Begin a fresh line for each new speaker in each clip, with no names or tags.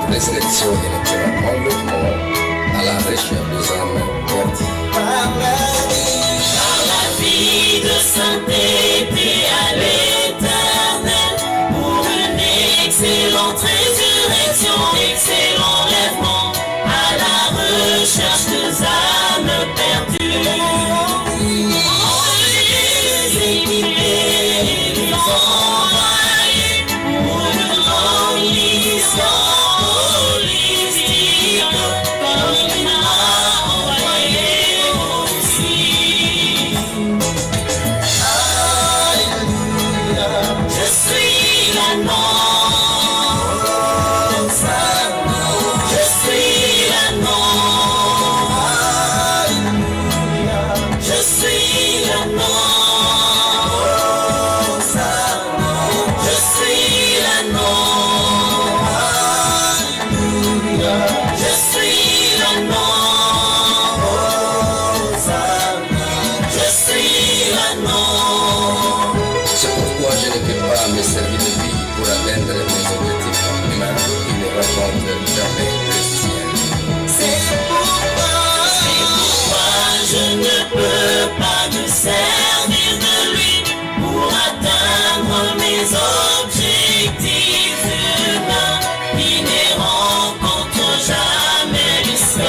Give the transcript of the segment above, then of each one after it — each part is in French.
Preselezione naturellement le monde à la recherche des âmes perdues.
Par la vie de sainteté à l'éternel, pour une excellente résurrection, excellent lèvement, à la recherche des âmes perdues. Les équipés, les envoyés, pour une grande mission holistique, comme il m'a envoyé aussi. Alléluia, je suis l'agneau, je suis l'agneau. Alléluia, je suis l'agneau. Je suis l'agneau. Alléluia, je suis l'agneau. Je suis l'agneau.
C'est pourquoi je ne peux pas me servir de lui pour atteindre mes objectifs humains qui ne rencontrent jamais le ciel.
C'est pourquoi je ne peux pas me servir de lui pour atteindre mes objectifs humains qui ne rencontrent jamais le ciel.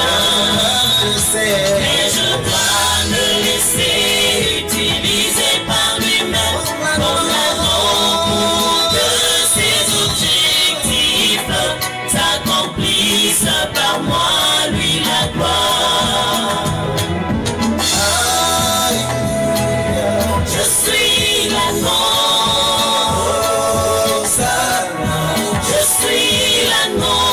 Mais je dois me laisser utiliser par lui-même comme l'agneau pour que ses objectifs s'accomplissent par moi, lui la gloire. Alléluia, je suis l'agneau. Je suis l'agneau.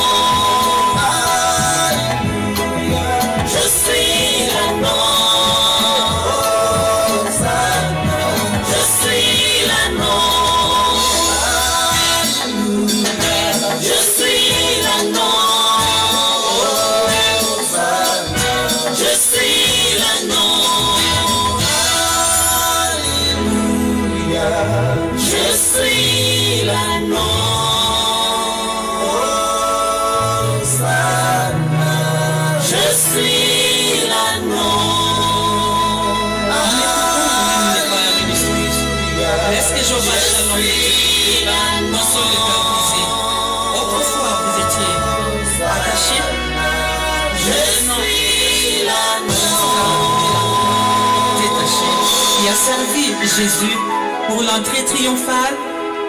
Alléluia, je suis l'agneau. Je suis l'agneau. Alléluia, je suis l'agneau. Je suis l'agneau. Alléluia, je suis l'agneau. Je suis l'agneau.
Est-ce que Jéhovah Shalom nous sommes les cœurs brisés? Autrefois vous étiez attachés.
Je suis l'agneau.
Détaché, qui a servi Jésus pour l'entrée triomphale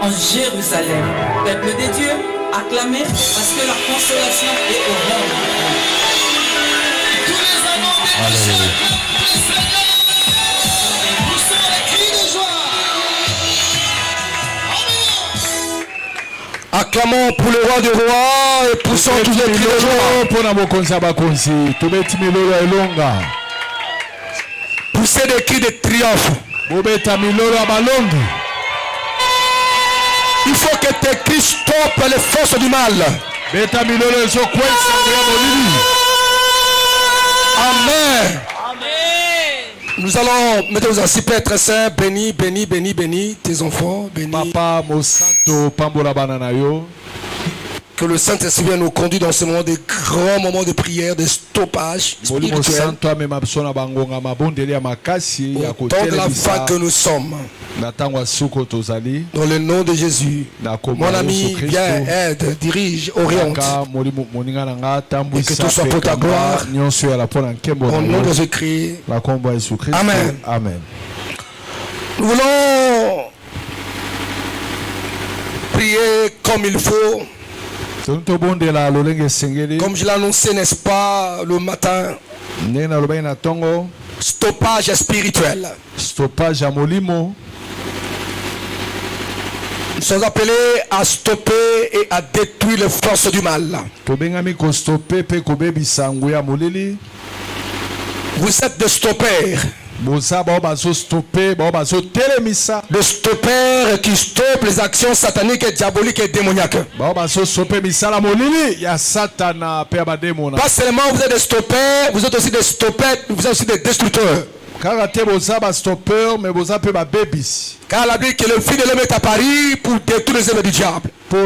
en Jérusalem. Peuple de Dieu, acclamez parce que la consolation est au monde.
Tous les amants des Seigneur, vous serez les cris de joie. Amen.
Acclamons pour le roi des rois et poussons tous les cris de joie. Poussez des cris de triomphe. Il faut que tes cris stoppent les forces du mal. Amen. Nous allons mettre assis, Père très saint, bénis, bénis, bénis, bénis tes enfants, bénis.
Papa, mo santo, pambola banana yo.
Que le Saint-Esprit vienne nous conduire dans ce moment de grands moments de prière, de stoppage spirituel. Au temps de la fin que nous sommes. Dans le nom de Jésus. Mon ami, viens, aide, dirige, oriente. Et que tout soit pour ta gloire. Au nom de Jésus-Christ. Amen.
Amen.
Nous voulons prier comme il faut. Comme je l'ai annoncé, n'est-ce pas, le matin. Stoppage spirituel.
Stoppage à molimo.
Nous sommes appelés à stopper et à détruire les forces du mal. Vous êtes des stoppers.
Le
stoppeur qui stoppe les actions sataniques et diaboliques et démoniaques. Pas seulement vous êtes des stoppeurs, vous êtes aussi des stoppeurs, vous êtes aussi des destructeurs. Car la Bible dit que le Fils de l'homme est à Paris pour détruire les œuvres du diable. Et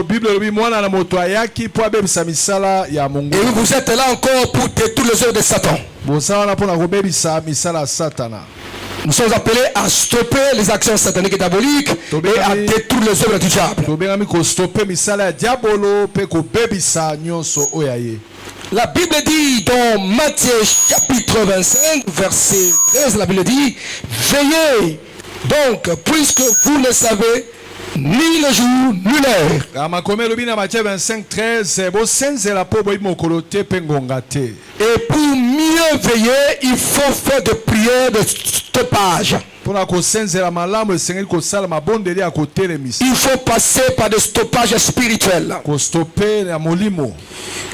vous êtes là encore pour détruire les œuvres de Satan. Nous sommes appelés à stopper les actions sataniques et diaboliques et à détruire les œuvres du diable. La Bible dit dans Matthieu chapitre 25, verset 13, la Bible dit: veillez donc, puisque vous ne savez ni le jour ni l'heure. Et pour mieux veiller, il faut faire des prières de stoppage. Il faut passer par des stoppages spirituels.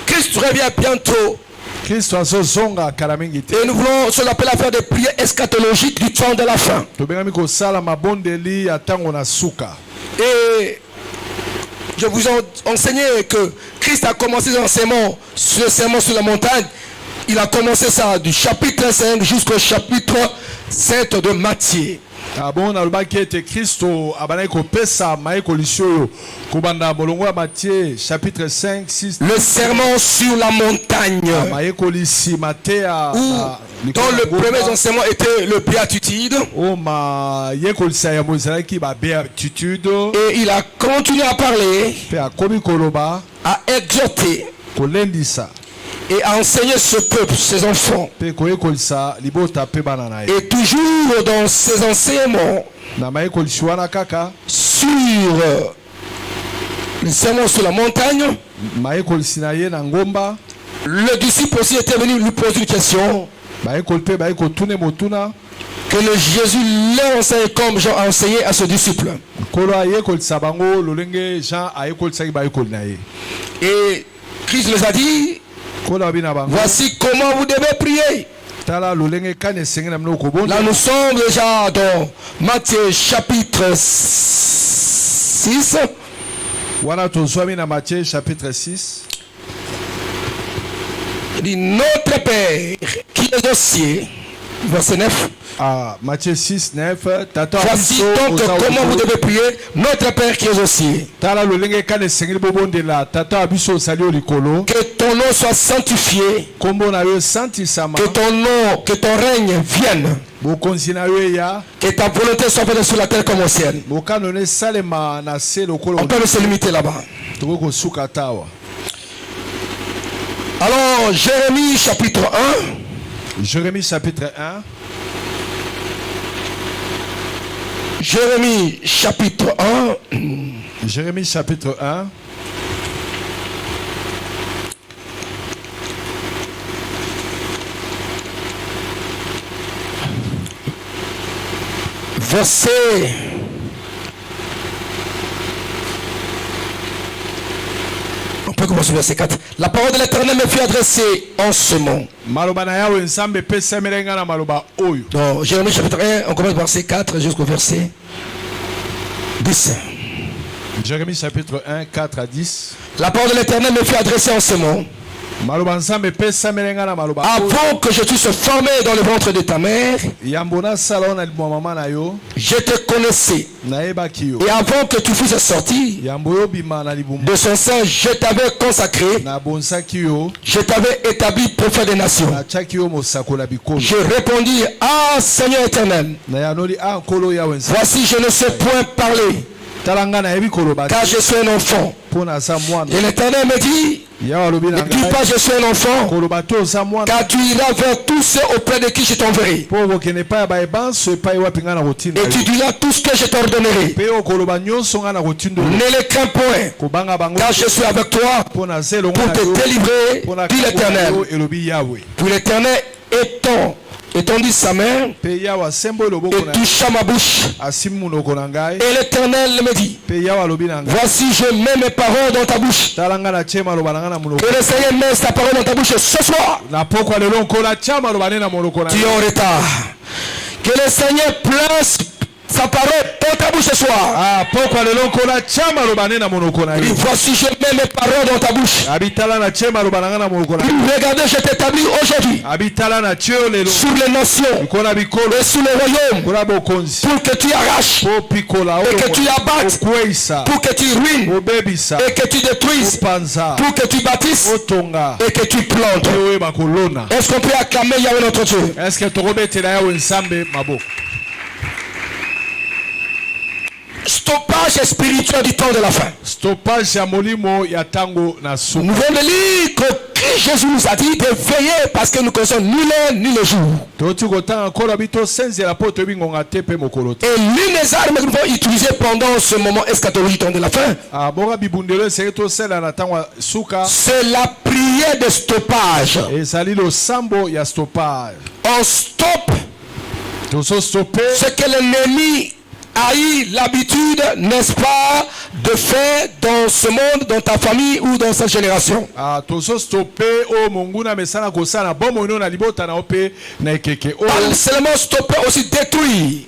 Christ revient bientôt. Et nous voulons se l'appeler à faire des prières eschatologiques du temps de la fin. Et je vous ai enseigné que Christ a commencé son sermon sur la montagne. Il a commencé ça du chapitre 5 jusqu'au chapitre 7 de Matthieu.
Chapitre 5, 6,
le sermon sur la montagne, dont le premier enseignement était le béatitude, et il a continué à parler, à exhorter et à enseigner ce peuple, ses enfants. Et toujours dans ses enseignements sur le sermon sur la montagne, le disciple aussi était venu lui poser une question que le Jésus leur enseigne comme Jean a enseigné à ce disciple. Et Christ les a dit: voici comment vous devez prier. Là nous sommes déjà dans Matthieu chapitre 6.
Matthieu chapitre 6.
Il dit: notre Père qui est aux cieux, verset 9.
Matthieu 6, 9.
Voici donc comment vous devez prier: notre Père qui est aux cieux. Que ton nom soit sanctifié. Que ton règne vienne. Que ta volonté soit faite sur la terre comme au ciel. On peut se limiter là-bas. Alors, Jérémie chapitre 1.
Jérémie chapitre 1.
Jérémie chapitre 1.
Jérémie chapitre 1.
Verset 4. La parole de l'Éternel me fut adressée en ce moment. Donc, Jérémie chapitre 1, on commence verset 4 jusqu'au verset 10.
Jérémie chapitre 1, 4 à 10.
La parole de l'Éternel me fut adressée en ce moment. Avant que je puisse formé dans le ventre de ta mère, je te connaissais. Et avant que tu fusses sorti de son sein, je t'avais consacré. Je t'avais établi prophète des nations. Je répondis: ah Seigneur éternel, voici je ne sais point parler, car je suis un enfant. Et l'Éternel me dit: ne dis pas je suis un enfant, car tu iras vers tous ceux auprès de qui je t'enverrai. Et tu diras tout ce que je t'ordonnerai. Ne les crains point, car je suis avec toi pour te délivrer, dit l'Éternel. Puis l'Éternel étendit sa main et toucha ma bouche. Et l'Éternel me dit: voici je mets mes paroles dans ta bouche. Que le Seigneur mette sa parole dans ta bouche ce soir. Tu es en retard. Que le Seigneur place sa parole dans ta bouche ce soir. Et voici, je mets mes paroles dans ta bouche. Regardez, je t'établis aujourd'hui sur les nations et sur les royaumes pour que tu arraches et que tu abattes, pour que tu ruines et que tu détruises, pour que tu bâtisses et que tu plantes. Est-ce qu'on peut acclamer Yahweh notre Dieu? Stoppage spirituel du temps de la fin. Nous venons de lire que Jésus nous a dit de veiller parce que nous ne connaissons ni l'heure ni le jour. Et l'une des armes que nous devons utiliser pendant ce moment eschatologique du temps de la fin, c'est la prière de stoppage. On stoppe ce que l'ennemi a eu l'habitude, n'est-ce pas, de faire dans ce monde, dans ta famille ou dans cette génération. Pas seulement stopper, aussi détruire.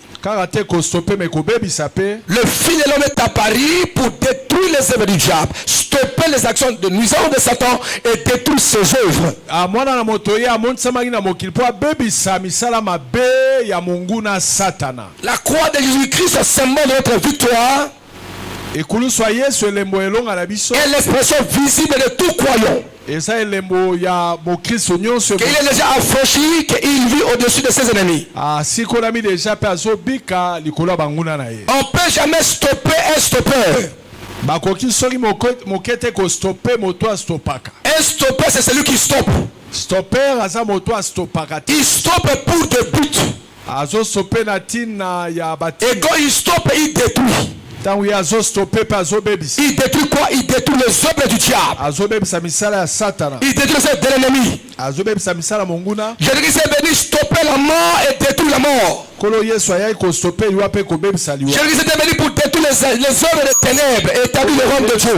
Le fil de l'homme est apparu pour détruire les œuvres du diable, stopper les actions de nuisance de Satan et détruire ses œuvres. La croix de Jésus-Christ est symbole de notre victoire et l'expression visible de tout croyant. Qu'il est déjà affranchi, qu'il vit au-dessus de ses ennemis. On ne peut jamais stopper un stoppeur. Un stoppeur, c'est celui qui stoppe. Il stoppe pour des buts. Et quand il stoppe, il détruit. Il détruit quoi? Il détruit les œuvres du diable. Il détruit les œuvres de l'ennemi. Jésus est venu stopper la mort et détruire la mort. Jésus est venu pour détruire les œuvres des ténèbres et établir le royaume de Dieu.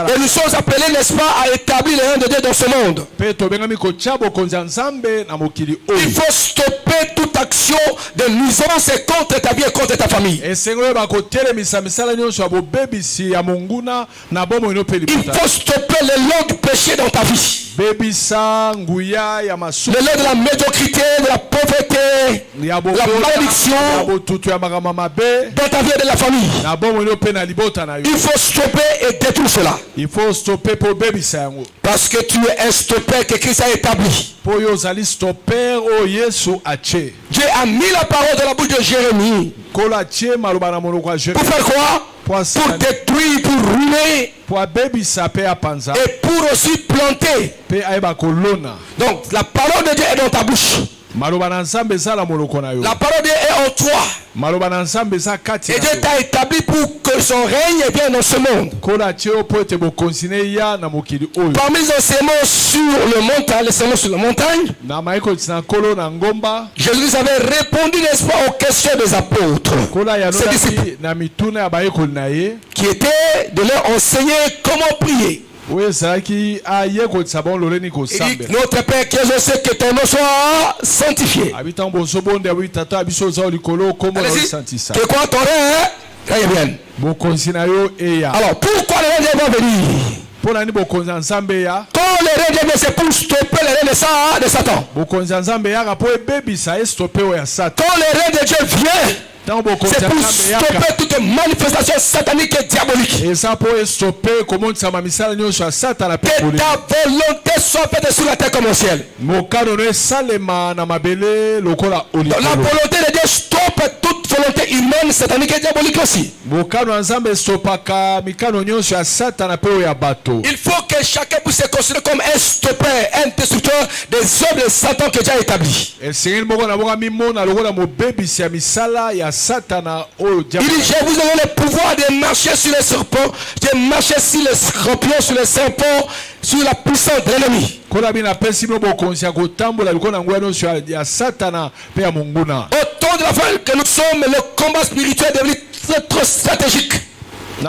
Et nous sommes appelés, n'est-ce pas, à établir le royaume de Dieu dans ce monde. Il faut stopper toute action de nuisance contre ta vie et contre ta famille. Il faut stopper le lot du péché dans ta vie. Le lot de la médiocrité, de la pauvreté, de la malédiction dans ta vie et de la famille. Il faut stopper et détruire cela. Parce que tu es un stoppeur que Christ a établi. Dieu a mis la parole dans la bouche de Jérémie. Pour faire quoi? Pour détruire, pour ruiner et pour aussi planter. Donc la parole de Dieu est dans ta bouche. La parole de Dieu est en toi. Et Dieu t'a établi pour que son règne vienne dans ce monde. Parmi les enseignements sur le montagne, Jésus avait répondu, n'est-ce pas, aux questions des apôtres, ses disciples, qui étaient de leur enseigner comment prier. Notre Père qui est au ciel, que ton nom soit sanctifié. Que quoi ton règne vienne. Alors pourquoi le règne va venir? Quand le règne vient, c'est pour stopper le règne de Satan. Quand le règne de Dieu vient, c'est pour stopper toute manifestation satanique et diabolique. Que ta volonté soit faite sur la terre comme au ciel. La volonté de Dieu stoppe toute volonté humaine, satanique et diabolique aussi. Il faut que chacun puisse se considérer comme un stoppeur, un destructeur des œuvres de Satan qui est déjà établi. Il dit, je vous donne le pouvoir de marcher sur les serpents, de marcher sur les scorpions, sur les serpents, sur la puissance de l'ennemi. Au temps de la fin que nous sommes, le combat spirituel est devenu trop stratégique. Et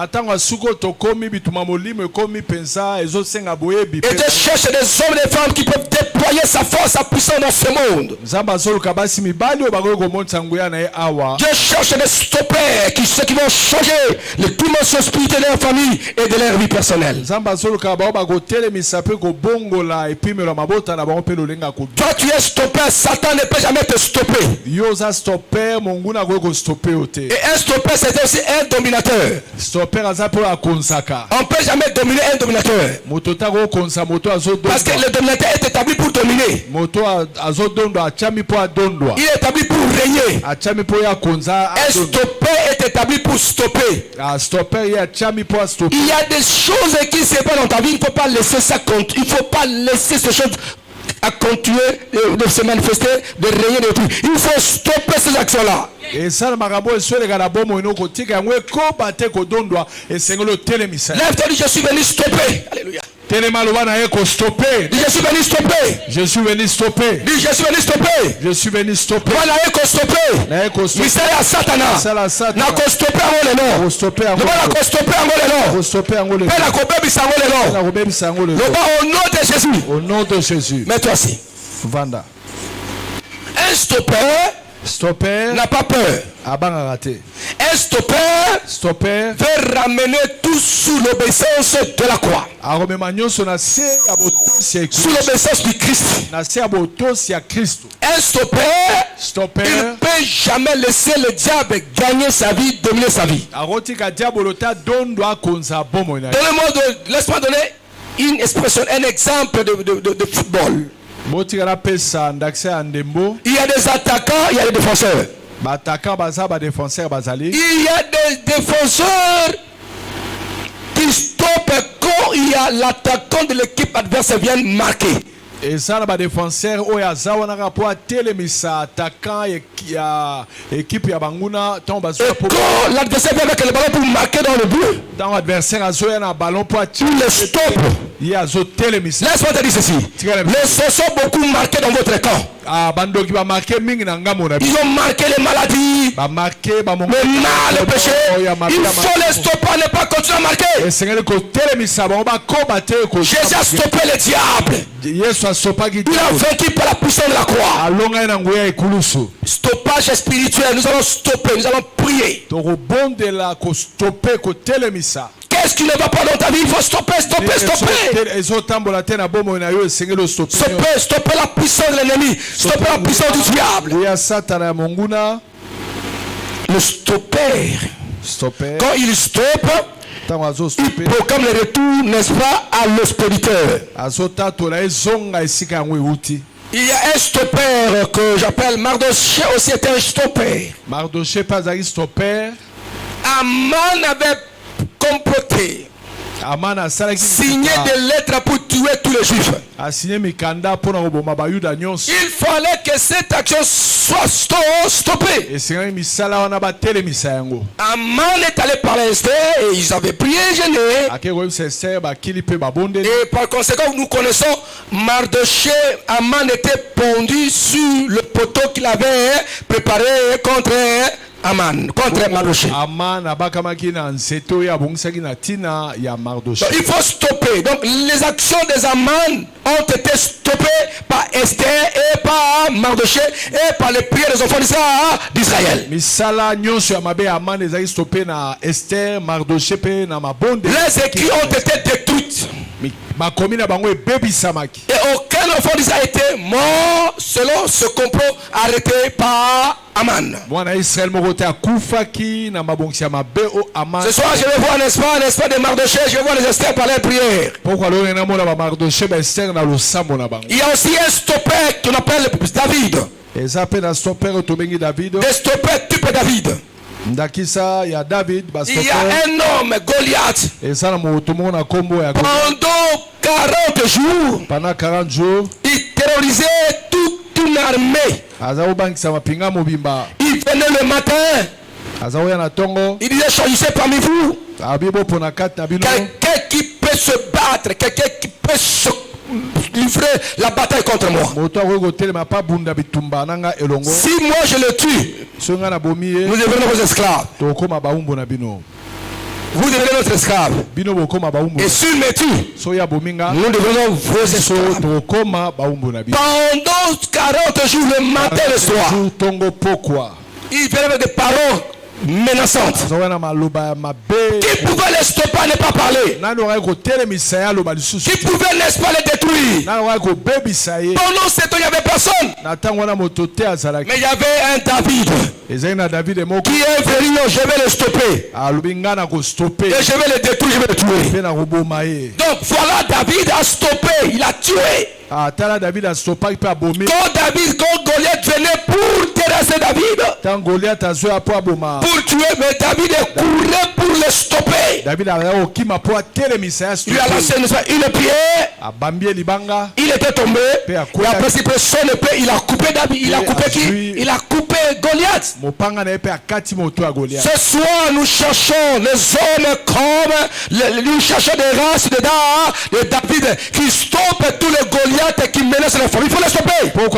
Dieu cherche des hommes et des femmes qui peuvent déployer sa force, sa puissance dans ce monde. Dieu cherche des stoppers ceux qui vont changer les dimensions spirituelles de leur famille et de leur vie personnelle. Toi tu es stopper, Satan ne peut jamais te stopper. Et un stopper c'est aussi un dominateur. On ne peut jamais dominer un dominateur. Parce que le dominateur est établi pour dominer. Il est établi pour régner. Un stopper est établi pour stopper. Il y a des choses qui se passent dans ta vie, il ne faut pas laisser ça compte. Il ne faut pas laisser ces choses à continuer de se manifester, de régner de tout. Il faut stopper ces actions-là. Lève-toi, dis je suis venu stopper. Alléluia. Dis je suis venu stopper.
Je suis venu stopper.
Dis je suis venu stopper.
Je suis venu stopper.
Voilà stopper. Misère à Satana. Na ko stopper en le nom.
Stopper en
le nom.
Stopper en le nom.
Pela ko bebi sango le nom. Au nom de Jésus.
Au nom de Jésus.
Mets-toi assis.
Vanda.
Un stopper n'a pas peur. Un stopper veut ramener tout sous l'obéissance de la croix. Sous l'obéissance du Christ. Un stopper il ne peut jamais laisser le diable gagner sa vie, dominer sa vie. Laisse-moi donner une expression, un exemple de football. Il y a des attaquants, il y a des défenseurs. Il y a des défenseurs qui stoppent quand il y a l'attaquant de l'équipe adverse vient marquer.
Et ça, les défenseurs, ils ont attaquant équipe ya banguna
quand l'adversaire vient avec le ballon pour marquer dans le but,
dans l'adversaire a un ballon pour
tu le stoppes. Laisse-moi te dire ceci. Les sorciers ont beaucoup marqué dans votre camp. Ils ont marqué les maladies, le mal, le péché. Il faut les stopper, ne pas continuer à marquer. Jésus a stoppé le diable. Il a vaincu par la puissance de la croix. Stoppage spirituel, nous allons stopper, nous allons prier. Qu'est-ce qui ne va pas dans ta vie? Il faut stopper. Stopper la puissance de l'ennemi. Stopper la puissance du diable. Le stopper. Quand il stoppe, il proclame le retour, n'est-ce pas, à l'expéditeur. Il y a un stopper que j'appelle Mardoché aussi est un stopper. Aman avait comploté, signé des lettres pour tuer tous les juifs. Il fallait que cette action soit stoppée. Aman est allé par Esther et ils avaient prié et jeûné. Et par conséquent, nous connaissons Mardoché. Aman était pendu sur le poteau qu'il avait préparé contre Aman, contre Mardoché. Il faut stopper. Donc les actions des Aman ont été stoppées par Esther et par Mardoché et par les prières des enfants d'Israël. Les écrits ont été détruits. Et aucun enfant d'Israël a été mort selon ce complot arrêté par Aman. Ce soir je vais voir, n'est-ce pas, des Mardoché, je vais voir les Esther par les prières. Il y a aussi un stopper qu'on appelle David. Des stoppers type David. Il y a un homme, Goliath. Pendant 40 jours, il terrorisait toute une armée. Il venait le matin. Il disait choisissez parmi vous quelqu'un qui peut se battre, quelqu'un qui peut se livrer la bataille contre moi. Si moi je le tue, nous devenons vos esclaves. vous devenez notre esclave. Et s'il me tue, nous devenons vos esclaves. Pendant 40 jours, le matin et le soir, il venait avec des paroles menaçantes. Qui pouvait les stopper à ne pas parler? Qui pouvait, n'est-ce pas, les détruire? Pendant ce temps, il n'y avait personne. Mais il y avait un David qui est venu, je vais le stopper. Et je vais le détruire, je vais le tuer. Donc voilà, David a stoppé, il a tué. Quand Goliath venait pour terrasser David, pour tuer, mais David est couru pour le stopper. Lui a lancé une pierre, il était tombé, et après il prit son épée, il a coupé David, il a coupé qui? Il a coupé Goliath. Ce soir nous cherchons les hommes comme, nous cherchons des races de David qui stoppent tous les Goliaths qui menacent la famille. Il faut les stopper. Au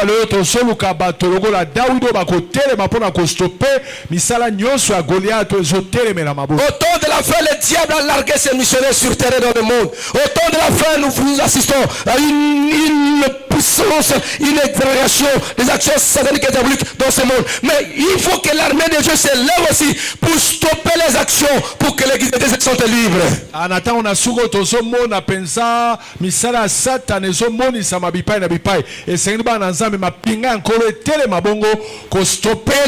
temps de la fin, le diable a largué ses missionnaires sur terre dans le monde. Au temps de la fin, nous assistons à une puissance, une exagération des actions sataniques et diaboliques dans ce monde. Mais il faut que l'armée de Dieu se lève aussi pour stopper les actions, pour que l'église de Dieu se sente libre. Et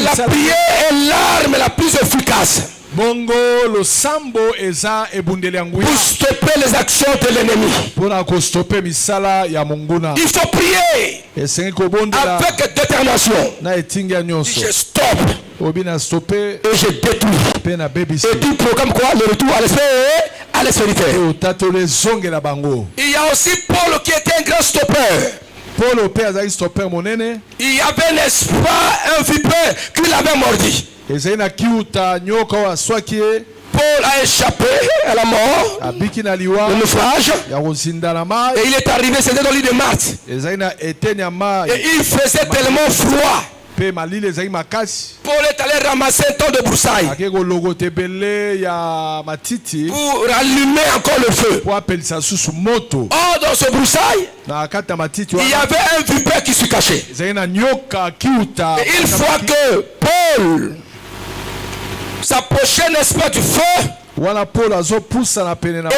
la prière est l'arme la plus efficace
Bongo lo sambo eza ebundeli yangu
pour stopper les actions de l'ennemi.
Pona ko stopper misala ya monguna.
Il faut prier avec détermination.
Na etinga nyonso.
Je stoppe.
Obina stopper
et je détruis.
Pena baby.
Et tu programmes quoi? Le retour à l'esprit et à l'espérité. Il y a aussi Paul qui était un grand stoppeur.
Paul au père a stoppé mon aîné.
Il y avait, n'est-ce pas, un vipère qui l'avait mordi. Paul a échappé à la mort, le naufrage, et il est arrivé, c'était dans l'île de Marthe. Et il faisait tellement froid. Paul est allé ramasser un ton de broussailles pour rallumer encore le feu. Or, dans ce broussaille, il y avait un vipère qui se cachait. Et une fois que Paul s'approchait, n'est-ce pas, du feu, et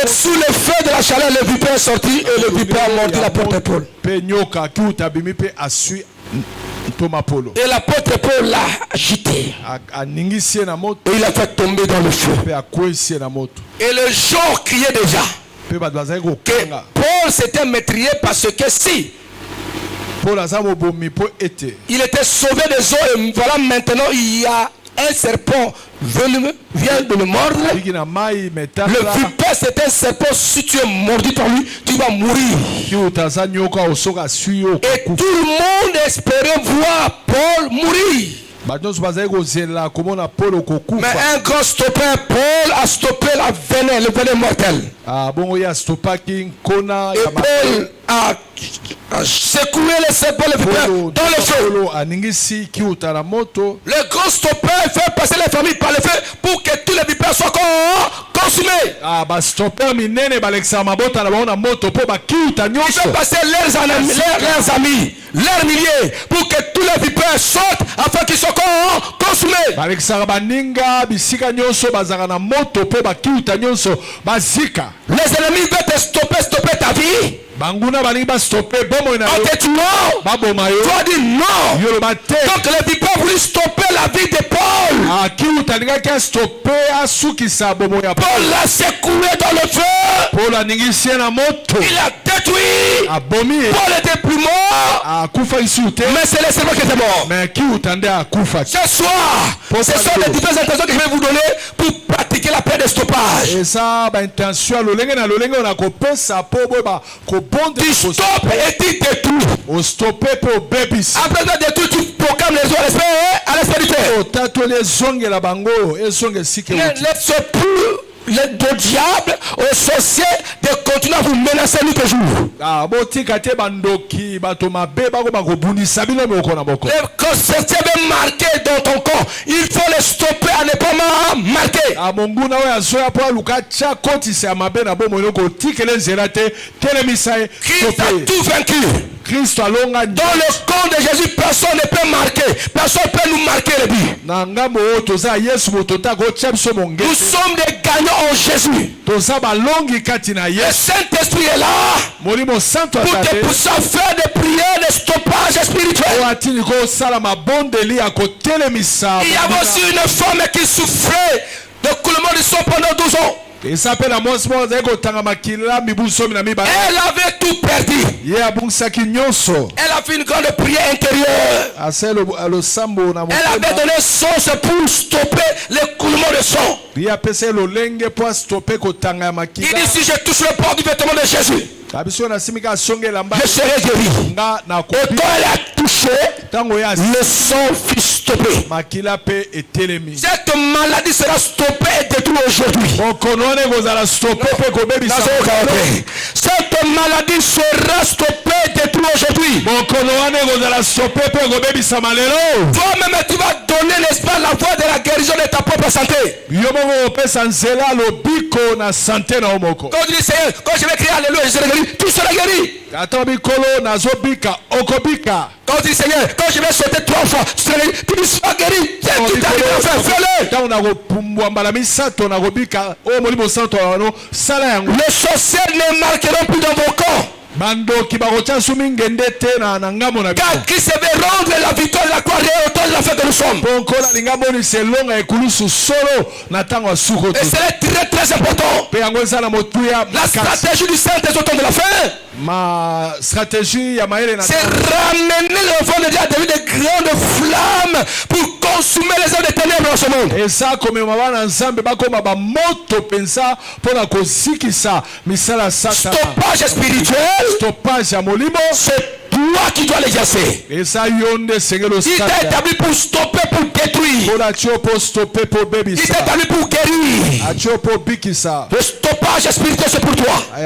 sous le feu de la chaleur, le vipère est sorti et le vipère a mordu l'apôtre Paul. Et l'apôtre Paul l'a agité. Et il a fait tomber dans le feu. Et le jour criait déjà que Paul s'était maîtrisé parce que si il était sauvé des eaux, et voilà maintenant il y a un serpent vient de le mordre. Le vipère, c'est un serpent. Si tu es mordu par lui, tu vas mourir. Et tout le monde espérait voir Paul mourir. Mais un grand stoppeur, Paul a stoppé le venin mortel. Et Paul a secoué le serpent dans le feu. Le grand stoppeur fait passer les familles par le feu pour que tous les vipères soient consumés. Il fait passer leurs amis, leurs milliers, pour que tous les vipères sortent afin qu'ils soient consumés. Les ennemis veulent te stopper ta vie. En te tuant, toi dis non. Donc les vipères voulaient stopper la vie de Paul. Paul l'a secoué dans le feu. Il a détruit. Paul était plus mort. Mais c'est le Seigneur qui était mort. Ce soir, ce sont les différentes intentions que je vais vous donner pour pratiquer la paix de stoppage. Tu stoppes et tu détruis. Après de détruire, tu proclames les eaux à l'espérité. Ne laisse plus le diable aux sorciers de continuer à vous menacer nous toujours. Les sorciers veulent marquer dans ton corps. Il faut les stopper à ne pas marquer. marquer. Christ a tout vaincu. Dans le camp de Jésus, personne ne peut marquer. Personne ne peut nous marquer le but. Nous sommes des gagnants en Jésus. Le Saint-Esprit est là pour te pousser à faire des prières de stoppage spirituel. Il y avait aussi une femme qui souffrait de coulement de sang pendant 12 ans. Elle avait tout perdu. Elle a fait une grande prière intérieure. Elle avait donné sens pour stopper l'écoulement de sang. Il dit si je touche le port du vêtement de Jésus, je serai guéri. Et quand elle a touché, le sang fut stoppé. Cette maladie sera stoppée et détruite aujourd'hui. Cette maladie sera stoppée et détruite aujourd'hui. Toi-même, tu vas donner, n'est-ce pas, la voie de la guérison de ta propre santé. Quand tu dis Seigneur, quand je vais crier Alléluia, je serai guéri, tu seras guéri. Quand tu dis Seigneur, quand je vais sauter 3 fois, tu seras guéri. Tu t'arrives à faire, fais-le. Les sorciers ne marqueront plus dans vos corps. Car Christ veut rendre la victoire de la croix autant de la fête que nous sommes. Et c'est très très important. La stratégie du Saint-Esprit de la fin, c'est ramener l'enfant de Dieu à devenir des grandes flammes pour consumer les œuvres des ténèbres dans ce monde. Stoppage spirituel, c'est toi qui dois l'exercer. Il t'a établi pour stopper, pour détruire. Il t'a établi pour guérir. Le stoppage spirituel, c'est pour toi. Et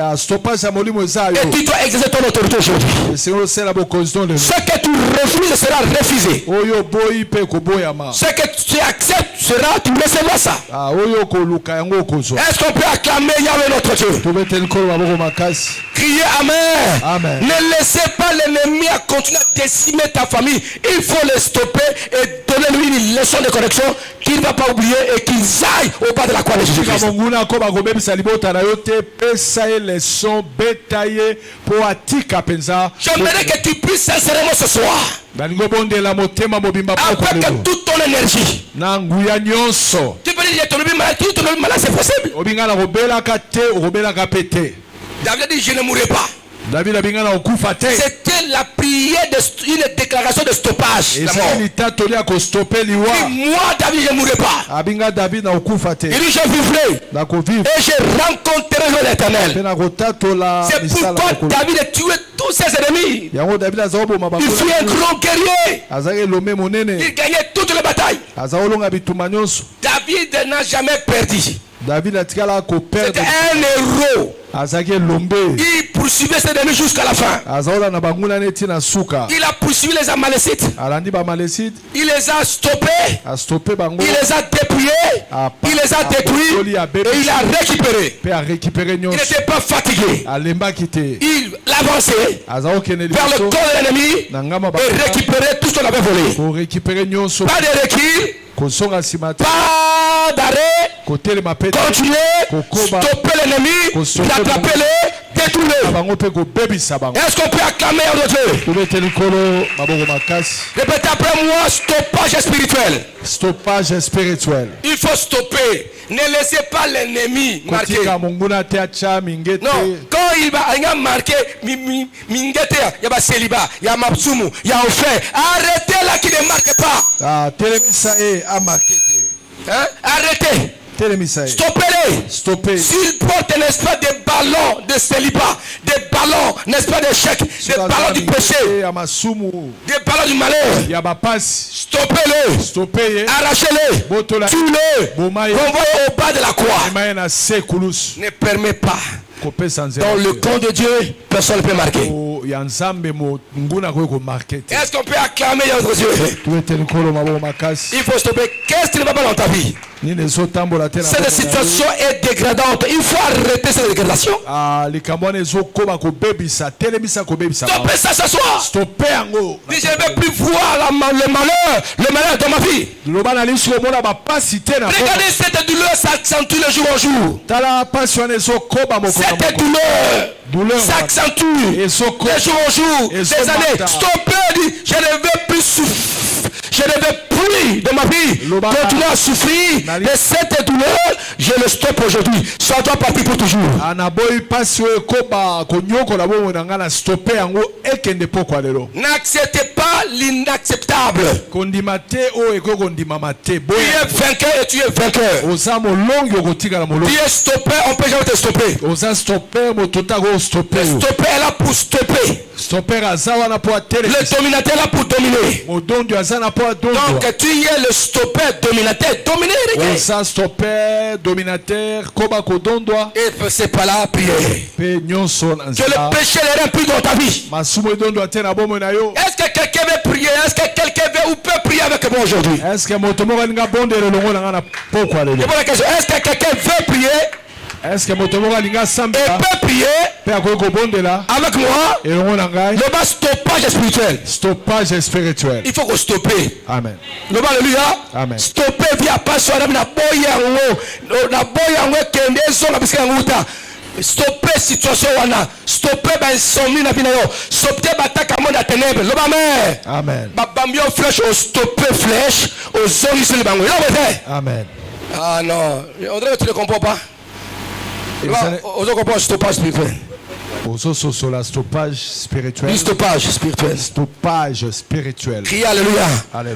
tu dois exercer ton autorité aujourd'hui. Ce que tu refuses sera refusé. Ce que tu acceptes sera, tu recevras ça. Est-ce qu'on peut acclamer Yahweh notre Dieu? Criez Amen. Ne laissez pas l'ennemi à continuer à décimer ta famille. Il faut le stopper et donner lui une leçon de correction qu'il ne va pas oublier et qu'il aille au bas de la croix de Jésus-Christ. J'aimerais que tu puisses sincèrement ce soir, avec toute ton énergie, tu peux dire ton malade, c'est possible. David dit je ne mourrai pas. C'était la prière, une déclaration de stoppage. Moi, David, je ne mourrai pas. Il dit je vivrai et je rencontrerai l'Éternel. C'est pourquoi David a tué tous ses ennemis. Il fut un grand guerrier. Il gagnait toutes les batailles. David n'a jamais perdu. C'était un héros. Il poursuivait ses ennemis jusqu'à la fin. Il a poursuivi les Amalécites. Il les a stoppés. Il les a dépouillés. Il les a détruits. Et il a récupéré. Il n'était pas fatigué. Il avançait vers le corps de l'ennemi et récupérait tout ce qu'on avait volé. Pas de recul. Pas d'arrêt. Continuez. Stopper l'ennemi. Rattrapez-le. Détruisez-le. Est-ce qu'on peut acclamer notre Dieu? Répétez après moi, stoppage spirituel. Il faut stopper. Ne laissez pas l'ennemi marquer. Non, quand il va marquer Mingete, il y a Célibat, il y a Mapsumu, il y a Offert. Arrêtez là qui ne marque pas. Arrêtez. Stoppez-les. S'ils portent, n'est-ce pas, des ballons de célibat, des ballons, n'est-ce pas, d'échec, des ballons du péché, des ballons du malheur, stoppez-les. Arrachez-les. Tuez-les. Renvoyez au bas de la croix. Ne permet pas. Dans le camp de Dieu, personne ne peut marquer. Est-ce qu'on peut acclamer notre Dieu? Il faut stopper. Qu'est-ce qui ne va pas dans ta vie? Cette situation est dégradante. Il faut arrêter cette dégradation. Stoppez ça ce soir. Je ne vais plus voir le malheur dans ma vie. Regardez, cette douleur s'accentue de jour en jour. Cette douleur s'accentue de jour en jour, des années. Stoppez, je ne veux plus souffrir. Je ne veux plus de ma vie continuer à souffrir de cette douleur. Je le stoppe aujourd'hui. Sois-toi parti pour toujours. N'acceptez pas l'inacceptable. Tu es vainqueur et tu es vainqueur. Tu es stoppé, on ne peut jamais te stopper. Le stopper est là pour stopper. Le dominateur est là pour dominer. Donc tu es le stopper, dominateur, dominer. Et c'est pas là prier. Que le péché ne règne plus dans ta vie. Est-ce que quelqu'un veut prier? Est-ce que quelqu'un veut ou peut prier avec moi aujourd'hui? Est-ce que quelqu'un veut prier? Est-ce que peut prier avec moi? Le bas stoppage spirituel. Il faut qu'on stoppe.
Amen.
Le bas, alléluia.
Amen.
Stopper via passion na stopper situation wana. Stopper insomnie na binayo. Stopper bataka monde ténèbres. Le bas amen.
Amen.
Babambio flèche au stopper flèche au zori sur le bango.
Amen.
Ah non, on dirait que tu ne comprends pas. On comprend stoppage spirituel.
Stoppage spirituel.
Stoppage spirituel. Crie alléluia.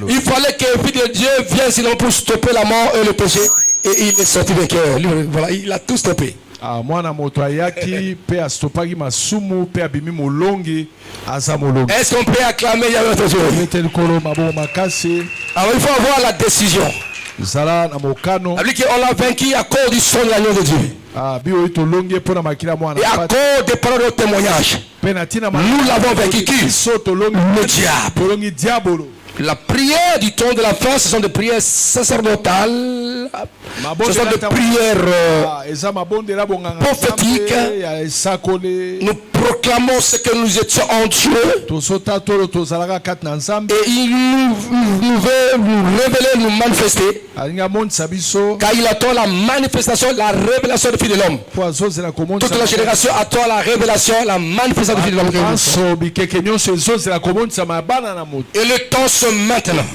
Il fallait que le Fils de Dieu vienne sinon pour stopper la mort et le péché. Et il est sorti de cœur. Voilà, il a tout stoppé.
Est-ce
qu'on peut acclamer Yahweh notre Dieu? Alors il faut avoir la décision. On l'a vaincu à cause du sang de l'agneau de Dieu. Et à cause des paroles de témoignage. Nous l'avons vaincu qui? Le diable. La prière du temps de la fin, ce sont des prières sacerdotales. Ce sont des prières prophétiques. Nous proclamons ce que nous étions en Dieu. Et il nous veut nous révéler, nous manifester. Car il attend la manifestation, la révélation du Fils de l'homme. Toute la génération attend la révélation, la manifestation du Fils de l'homme. Et le temps se maintenant.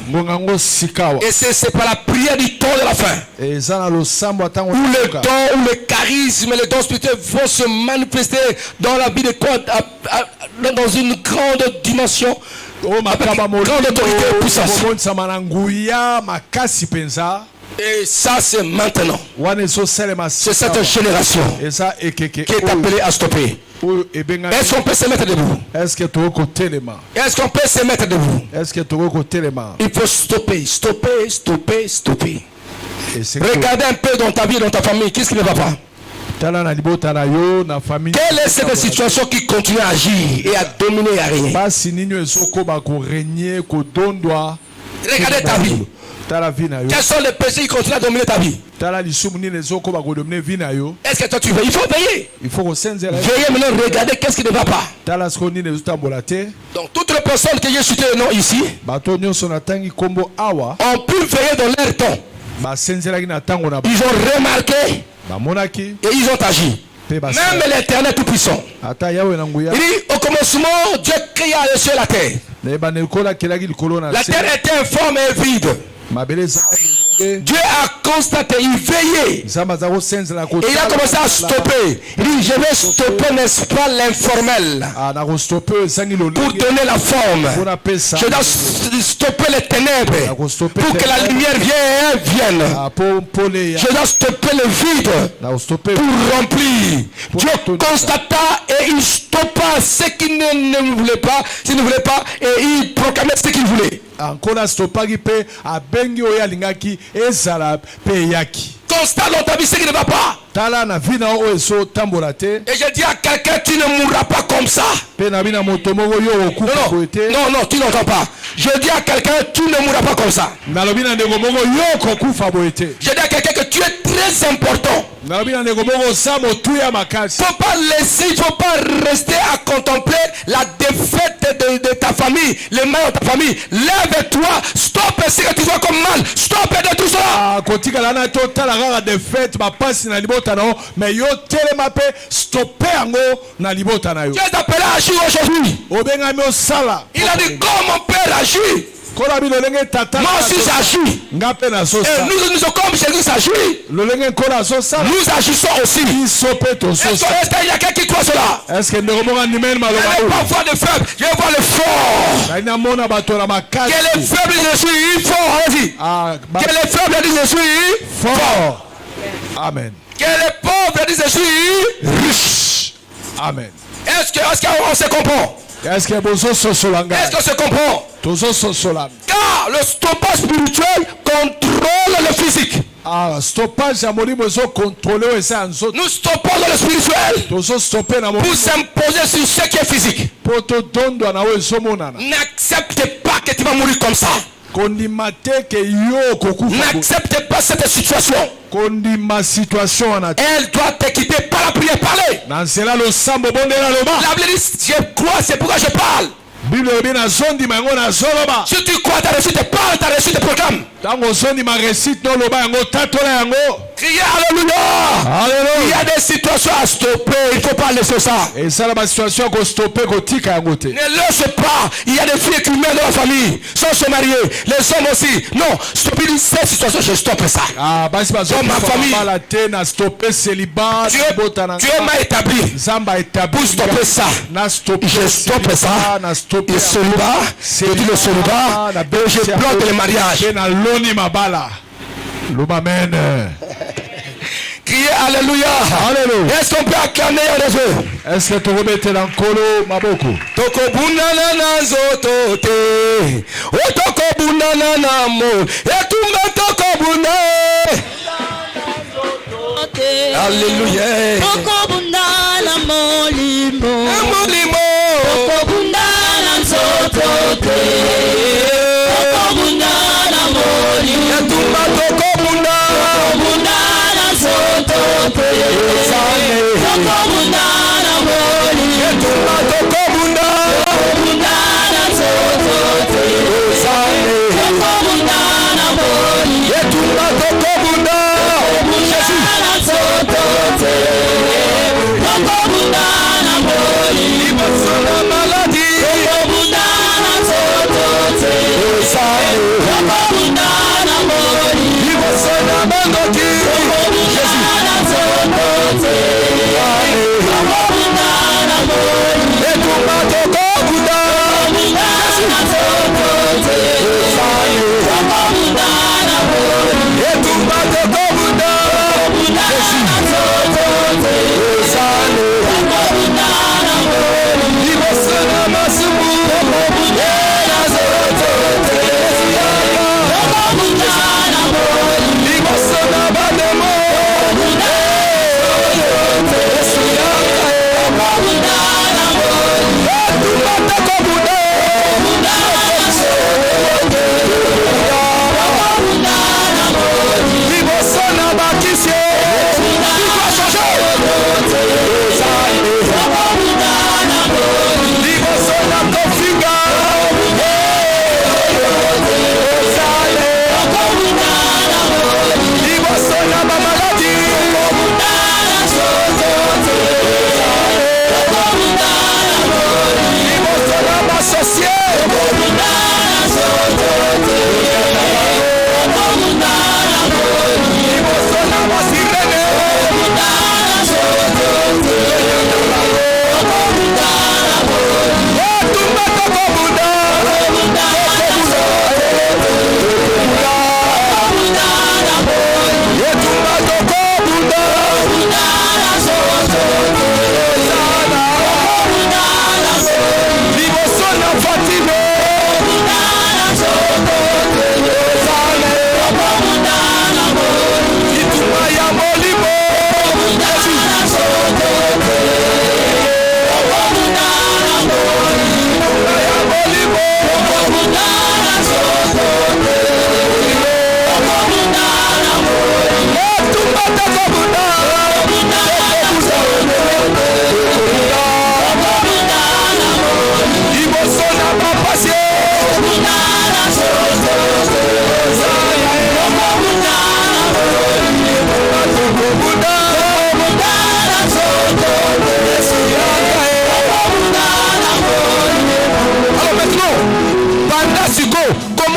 Et c'est par la prière du temps de la fin. Où le don, où le charisme et le don spirituel vont se manifester dans la vie de quoi, dans une grande dimension. Grande autorité et puissance. Et ça c'est maintenant. C'est cette génération qui est appelée à stopper. Est-ce qu'on peut se mettre debout? Est-ce qu'on peut se mettre debout? Il faut stopper. Regardez un peu dans ta vie, dans ta famille, qu'est-ce qui ne va pas? Quelle est cette situation qui continue à agir et à dominer et à régner? Regardez ta vie. Quels sont les péchés qui continuent à dominer ta vie? Est-ce que toi tu veux? Il faut veiller. Veillez maintenant, regardez qu'est-ce qui ne va pas. Donc toutes les personnes que j'ai citées le nom ici ont pu veiller dans leur temps. Ils ont remarqué et ils ont agi. Même l'Éternel Tout-Puissant. Il dit au commencement, Dieu créa le ciel et la terre. La terre était informe et vide. Dieu a constaté, il veillait. Et il a commencé à stopper. Il dit, je vais stopper, n'est-ce pas, l'informel. Pour donner la forme. Je dois stopper les ténèbres. Pour que la lumière vienne. Je dois stopper le vide. Pour remplir. Dieu constata et il stoppa ce qu'il ne voulait pas. S'il ne voulait pas. Et il proclamait ce qu'il voulait. Constat dans ta vie ce qui ne va pas. Et je dis à quelqu'un, tu ne mourras pas comme ça. Non, tu n'entends pas. Je dis à quelqu'un, tu ne mourras pas comme ça. Je dis à quelqu'un très important. Il ne faut pas laisser, il ne faut pas rester à contempler la défaite de ta famille, les mains de ta famille. Lève-toi, stop ce que tu vois comme mal, stop de tout cela. Dieu t'appelle à agir aujourd'hui. Il a dit comment mon père agit. Moi aussi j'agis. Et nous comme Jésus agit. Nous agissons aussi. Est-ce qu'il y a quelqu'un qui croit cela? Je ne vais pas voir les faibles, je vais voir les forts. Que les faibles disent je suis fort. Allez-y. Que les faibles disent je suis fort.
Amen.
Que les pauvres disent je suis riche.
Amen.
Est-ce qu'on se comprend?
Est-ce qu'on
se comprend? Car le stoppage spirituel contrôle le physique. Nous stoppons le spirituel pour s'imposer sur ce qui est physique. N'accepte pas que tu vas mourir comme ça. N'accepte pas cette situation. Elle doit t'équiper par la prière. Parler. La Bible dit je crois, c'est pourquoi je parle. Si tu crois, tu as reçu tes paroles, tu as reçu tes programmes. Criez Alléluia. Il y a des situations à stopper, il ne faut pas laisser ça. Ne laisse pas. Il y a des filles qui meurent dans la famille sans se marier, les hommes aussi. Non, stopper cette situation, je stoppe ça. Dans ma famille, Dieu m'a établi pour stopper ça. Je stoppe ça. Et célibat, je dis le célibat, et je bloque le mariage. Criez Alléluia. Est-ce qu'on peut acclamer les yeux?
Est-ce que tu remettez dans Kolo Maboko?
Tokobunana nazoto te. O tokobunana namo. Et tout le tokobuna. Alléluia.
Tokobunana molimo.
Molimo.
Tokobunana zoto te. Tokobunana molimo.
Et tout le tokobuna.
Tokobunana zoto te. Tokobunana molimo.
Et tout le tokobuna.
Tokobunana zoto te. Tokobunana molimo.
Et tout le tokobuna.
Tokobunana zoto te.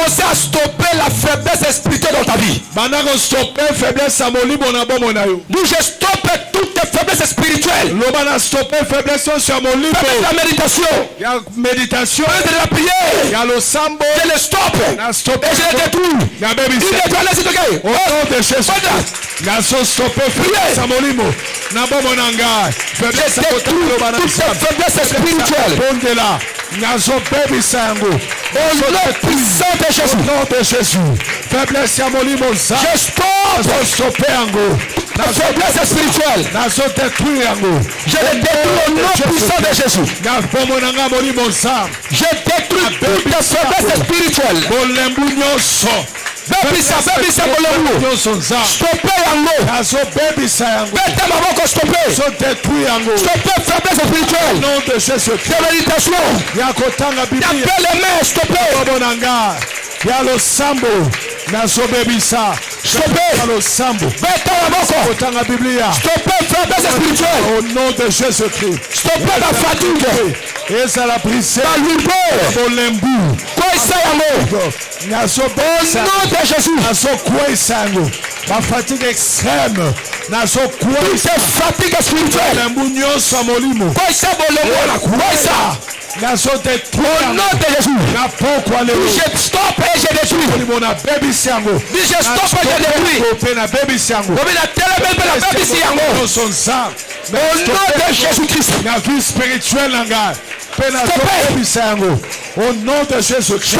commencer à stopper la faiblesse spirituelle dans ta vie. Nous je stoppe toutes les faiblesses spirituelles. Faiblesse de la méditation. Faiblesse de la prière. Je le stoppe. Et je le détruis. Il détruit les citoyens. Faiblesse spirituelle. Au nom puissant de Jésus. Faiblesse à Molimo. Je stoppe. La faiblesse spirituelle. Je le détruis au nom puissant de Jésus. Je détruis toute la faiblesse spirituelle. Stoppez yango. Mettez ma voix stopper. Stoppez faiblesse spirituelle. De méditation. Appelez les mains, stoppez. Stoppez faiblesse spirituelle.
Au nom de Jésus-Christ.
Stoppez la fatigue.
Et ça la prière.
La lourdeur. Quoi ça yango? Au nom de Jésus.
Ma fatigue extrême.
Toute fatigue spirituelle. Quoi ça au nom de Jésus. Je stoppe et je détruis. Je stoppe et je détruis. Au nom de Jésus-Christ.
Au nom de Jésus-Christ.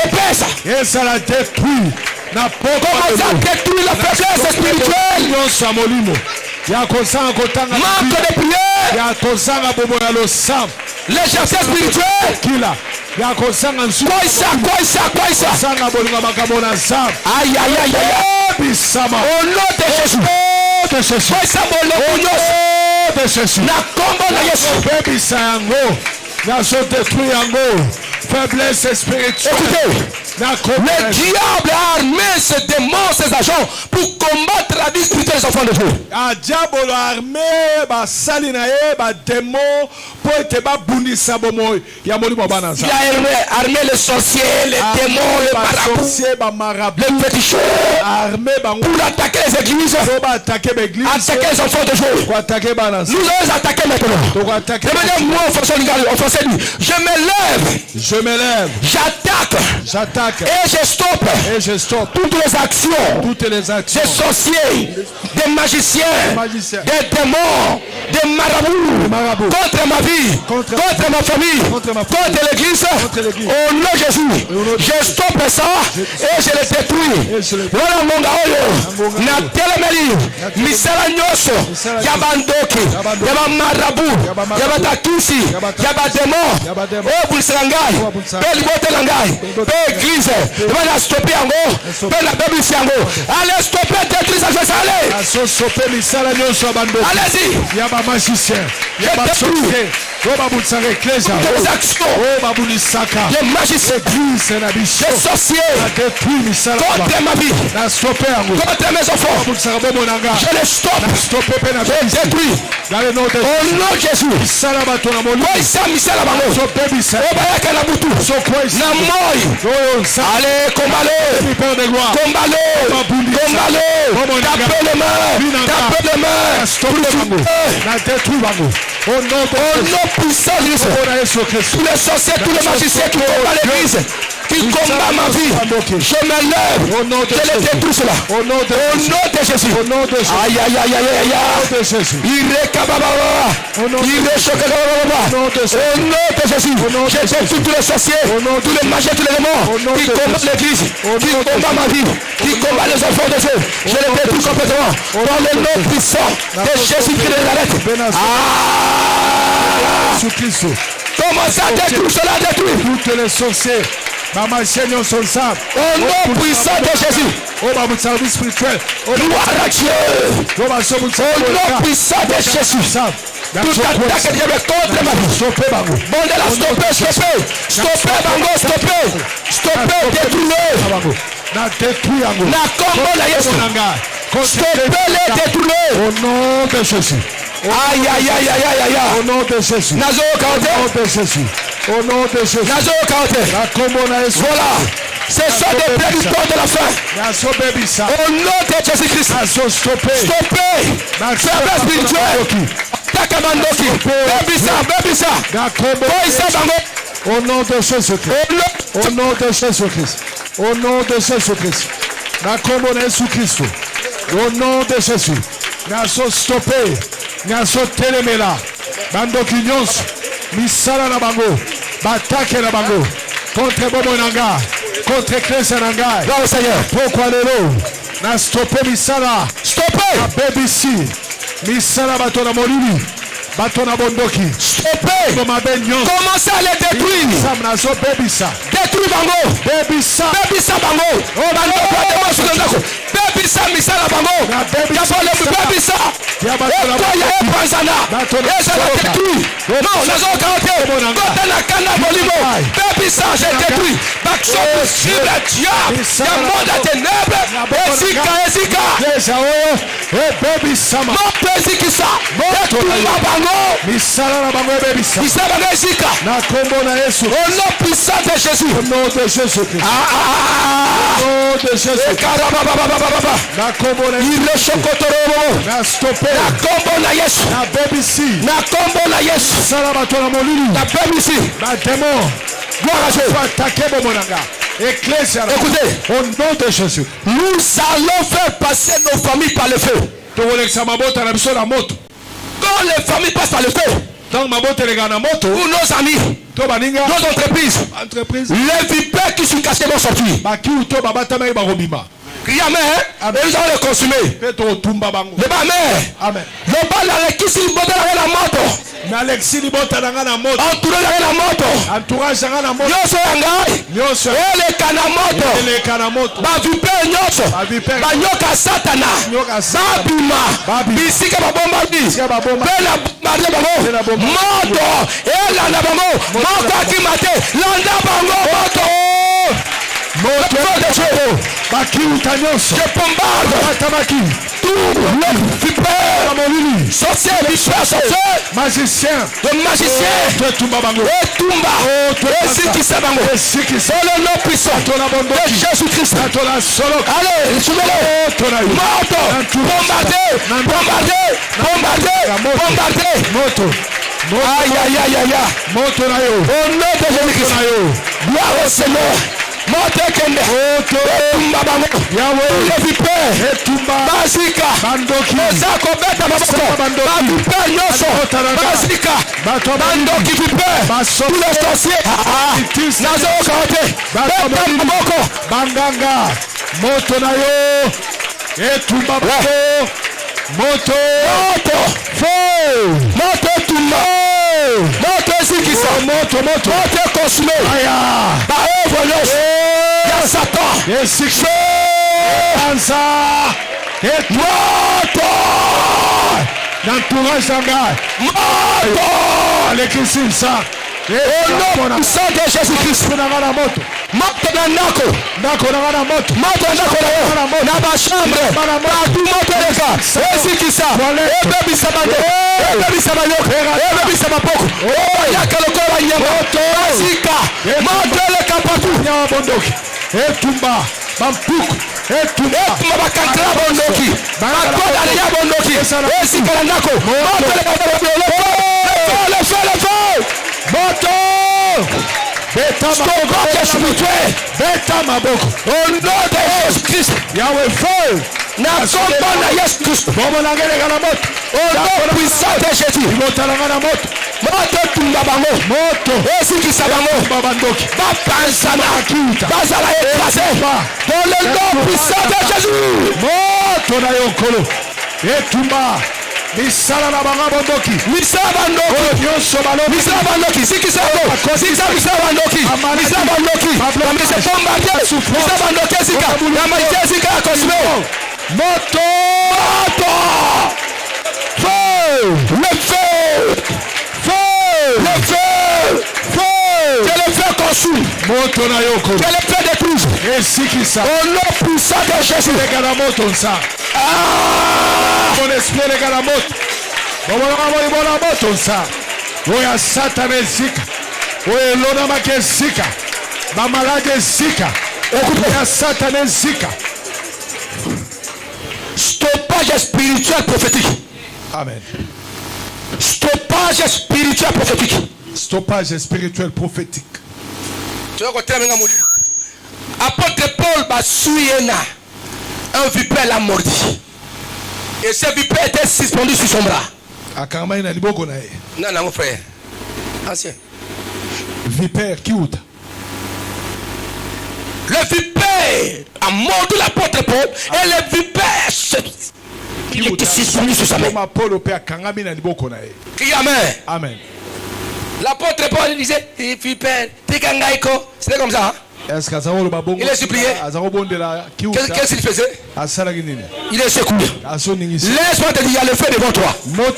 Et ça la détruit.
Comment ça détruit la faiblesse spirituelle? Manque de prière. Légèreté spirituelle. Quoi ça? Aïe. Au nom de Jésus. Quoi ça de Jésus. Na combo na Yesu.
Faiblesse spirituelle.
Écoutez, le diable a armé ses démons, ses agents pour combattre la vie spirituelle des enfants de Dieu.
Il a
armé les sorciers, les démons, les marabouts, les féticheurs pour attaquer les églises, attaquer les enfants de Dieu. Nous allons attaquer maintenant. Moi, je me lève, j'attaque et je stoppe toutes les actions des sorciers, des magiciens, des démons, des marabouts contre ma vie, contre ma famille, contre l'église. Au nom de Jésus, je stoppe ça et je les détruis. Voilà mon gars, na telemeli, misala nyoso, yabandoki, yabamarabu, yabatakisi, yabademo, obulisangai, belibotelangai, église, va stopper yango, la Bible yango. Allez stopper, détruire ça, je vais aller. Allez-y.
Yaba magicien, yaba sorcier,
les actions, les magiciens, les sorciers, contre ma vie, contre mes enfants, je les stoppe, je les détruis. Au nom de Jésus. Allez, combat-le, tapez les mains, au nom puissant de Jésus. Tous les sorciers, tous les magiciens qui combattent l'église, qui combattent ma vie, je me lève, je les détruis cela. Au nom de Jésus. Aïe. Au nom de Jésus. Je détruis tous les sorciers, tous les magiens, tous les démons qui combattent l'église, qui combattent ma vie, qui combattent les enfants de Dieu. Je les détruis complètement. Dans le nom puissant de Jésus-Christ de Nazareth. Comment ça détruit cela détruit?
Toutes les sorciers. Maman Seigneur son sang.
Au nom puissant de Jésus.
Gloire
à Dieu. Au nom puissant de Jésus. Toute attaque de Dieu contre ma vie. Bon de la stopper. Détruire. Na combo la Yesu. Stopper les détruire.
Au nom de Jésus.
Aïe.
Au nom de Jésus.
Nazo 40.
Au nom de Jésus.
Nazo 40.
La combo na Yesu.
Voilà. Ce sont des prédicteurs de la fin. Au nom de Jésus-Christ. Stoppez. Faiblesse spirituelle. Takamandoki. Bébisa.
Au nom de Jésus-Christ. Au nom de Jésus-Christ. Au nom de Jésus-Christ. Nakombo na Yesu Christ. Au nom de Jésus. Naso stopper. Naso telemela. Bandoki nyonso. Misala na bango. Batake na bango. Contre bomo nanga. Contre Christ nanga.
Bravo Seigneur.
Pourquoi lelo? Na stopper misala.
Stopper.
Na BBC. Misala bato na molili. Bato na bondoki.
Stopper. Commencez à les détruire.
Détruire
bango.
Bébisa
bango. Bébisa misala bango. Bébisa. Non, nazo karaté. Côté la canne bolimo. Bébisa j'ai détruit. Baksho possible diable. Ya monde à ténèbres. Ezika.
Bébisa.
Mon pézikisa. Détruire bango.
Misala na bango bébisa.
Misala bango ezika.
Na kombo na Yesu.
Au nom puissant de Jésus.
Au nom de Jésus-Christ. Au nom de Jésus-Christ. Na kombo na
il est chokotoro.
Na stopper.
Na kombo na Yesu.
Na bébisi.
Na kombo na Yesu.
Sala bato na molili.
Na bébisi.
Na démon.
Gloire à Dieu.
Attaquer bomonanga. Écoutez, au nom de Jésus,
nous allons faire passer nos familles par le feu.
Quand
les familles passent par le feu, ou nos amis, nos entreprises, les vipères qui sont cachées vont sortir. Crie Amen. Et nous allons les consumer. Le Amen. Le bal qui s'y botte dans la moto. Entouré dans la moto. Nyoso yangai. Ele kanamoto. Ba vipère nyoso. Ba nyoka satana. Babima. Bisika babomba. Bela marde bango. Moto. Ela na bango. Moto akimate. Landa bango moto. Moto de Dieu. Je bombarde. Tout le vipère. Sorcier, vipère, sorcier.
Magicien.
Le magicien. Et Tumba. Et Sikisabango. Et le nom puissant de Jésus-Christ. Allez, soumez-le. Moto. Bombardez.
Moto.
Aïe.
Moto na yo.
Au nom de Jésus-Christ. Gloire au Seigneur. Moto kende. Tumba bango. Le vipère. Basika.
Bandoki.
Ozako beta maboko. Vipère nyoso. Basika. Bandoki vipère. Tous les sorciers. Nazo karaté. Beta maboko.
Banganga. Moto na yo. Etumba bango. Moto.
Feu. Moto tumba. Moto zikisa.
Moto.
Moto consumé.
Aya.
Ba œuvre nyoso. Ya Satan.
Feu. Ansa.
Moto.
L'entourage d'Anga.
Moto.
Alekisi ça.
Au nom puissant de Jésus-Christ. Moto na ndako.
Ndako na moto.
Moto na ba chambre. Partout moto leka. Ezikisa. Ebebisa bando. Ebebisa banyoka. Ebebisa mapoko. Yaka lokola nyama. Ezika. Moto leka partout.
Nyama bondoki. Etumba. Bampuku. Etumba
bakantela bondoki. Bakola ya bondoki. Ezika na ndako. Moto leka partout. Le feu.
Moto. Beta maboko.
Au nom de Jésus-Christ.
Yahweh feu.
Na komba na Yesu Kristo.
Bomo na ngere na moto.
Au nom puissant de Jésus.
Moto na moto.
Moto tumba bango.
Moto.
Ezikisa bango.
Babandoki.
Bapansana. Bazala écrasé. Dans le nom puissant de Jésus.
Moto na yokolo. Etumba. Misala na banga bondoki.
Misala bandoki.
Nyonso balobi.
Misala bandoki. Sikisa bango. Misala bandoki. Misala bandoki. Misala bombardier. Misala bandoki zika. Yamaite zika ya cosmo.
Moto.
Feu. Le feu. Que le feu consume.
Moto na yoko.
Que le feu détruise.
Et sikisa.
Au nom puissant de Jésus.
Regala moto ça. Mon esprit regala moto. Bona moto ça. Oya satana zika. Oya lona make zika. Ba malade zika.
Stoppage spirituel prophétique.
Amen.
Stoppage spirituel prophétique.
Stoppage spirituel prophétique.
Apôtre Paul Basuyena, un vipère l'a mordi. Et ce vipère était suspendu sur son bras.
Non,
non, mon frère. Ancien.
Vipère qui outa.
Le vipère a mordu l'apôtre Paul et le vipère il était suspendu sur sa main.
Amen.
L'apôtre Paul disait, vipère, c'était comme ça. Hein? Il est supplié. Qu'est-ce qu'il faisait? Il est secoué. Laisse-moi te dire, il y a le feu devant toi. Dans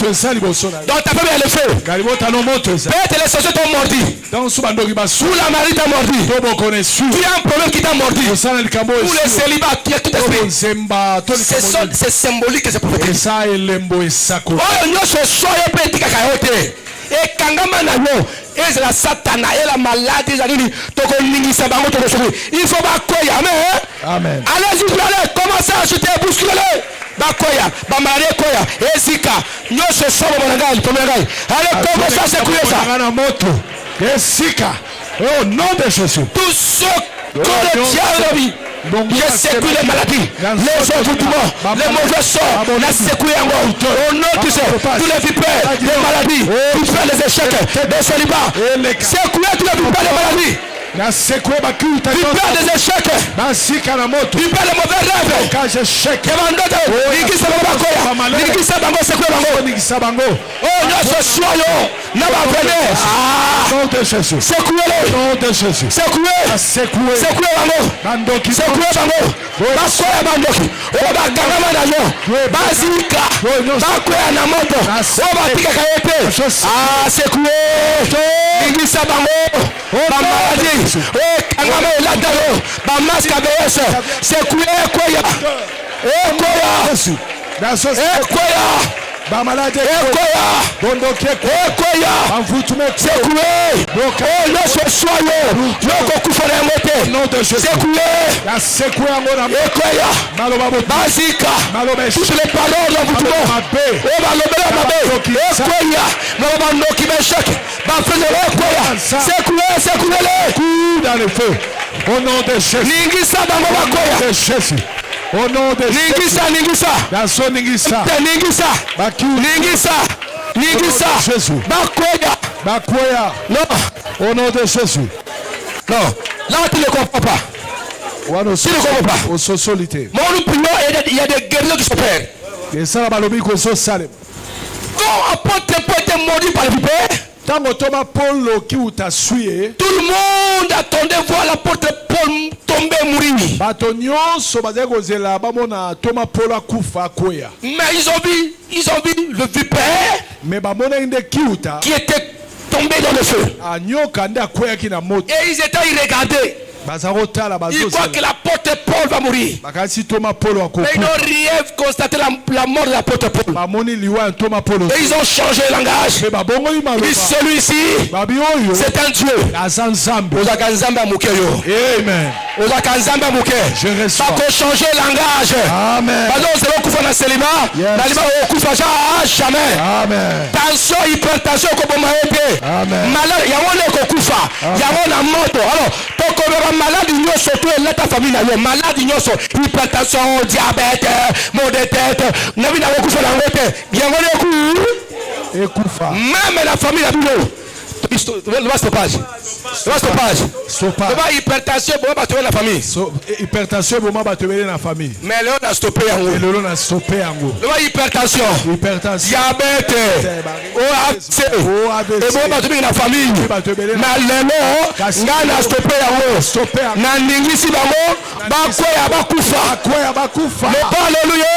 ta famille, il y a le feu. Peut-être les sociétés t'ont mordi. Sous la marie t'a mordi. Tu as un problème qui t'a mordi. Ou le célibat, tu as tout esprit. C'est symbolique que c'est prophétique. Oh, nous sommes et kangama na yo et la satana et la maladie il faut pas koya.
Amen.
Allez-y, allez, commencez à acheter, bousculer bakoya bamalade koya ezika nyonso sobo monangai tomengai. Allez, commencez à secouer ça
ezika au nom de Jésus.
Tout ce que le diable je sécule les maladies, les envoûtements, les mauvais sorts, la sécouille en haut. Au nom de Jésus, tous les vipères, les maladies, vipères, les échecs, les célibats, sécouiller tous les vipères, les maladies. Vipères des échecs, vipères les mauvais rêves, oh, notre soyons, n'a pas venu. Secouez-le, secouez, secouez, bakoya bandoki oba kangama na yo bazika bakoya na moto oba tikaka ete sekoué ingisa bango bamaladi kangama elata yo bamaske abeyese sekoué ekoya
bamalade
ekoya sekoué oh nyonso soyo yokokufa na yango te sekoué ekoya bazika toutes les paroles d'envoûtement o balobela mabe ekoya na bandoki besheke bafezela ekoya sekoué
coup dans le feu au nom de Jésus.
ningisa bango bakoya
Jésus. Au nom de
Jésus. Ningisa.
Bakoya. Non. Au nom de Jésus.
Non. Là, tu ne comprends pas. Tu ne comprends pas.
Au solité.
Il y a des guerriers qui s'opèrent.
Et ça, la balobi ko so salem.
Quand apôtre Paul était mordu par le vipère,
tout
le monde attendait voir l'apôtre Paul tomber mourir. Mais ils ont vu le vipère qui était tombé dans le feu. Et ils étaient regardés. Ils croient que l'apôtre Paul va mourir. Mais ils n'ont rien constaté la mort de l'apôtre Paul. Et ils ont changé le langage. Et celui-ci, c'est un Dieu.
Amen. Je reçois.
Ils ont changé le langage.
Amen.
Jamais. Tension, hypertension, malade, il y a un kufa. Il y a un moto. Alors, malade nyonso to elata famille na yo malade nyonso hypertension diabète maux de tête na bina kokufa na ngote yango ne
ekufa
même la famille na bino stoppage hypertension bon ba la famille
hypertension bon ba la famille
mais le on a stoppé yango hypertension diabète et bon ba la famille mais le on a stoppé yango na ningisi bango bakoya bakufa alléluia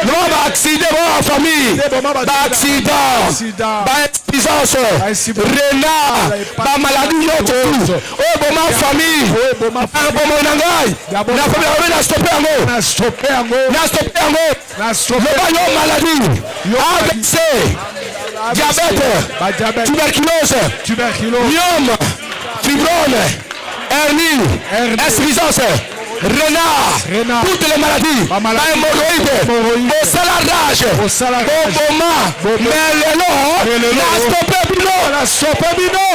no ba accident bon famille ba accident ba insuffisance renard ba maladie yote boma famille boma nangai na famille na stoppé yango yo maladie AVC diabète tuberculose myome fibrome hernie insuffisance renard, toutes les maladies, hémorroïdes, au salarage, au boma, mais le nom, n'a stoppé bino, n'a stoppé bino,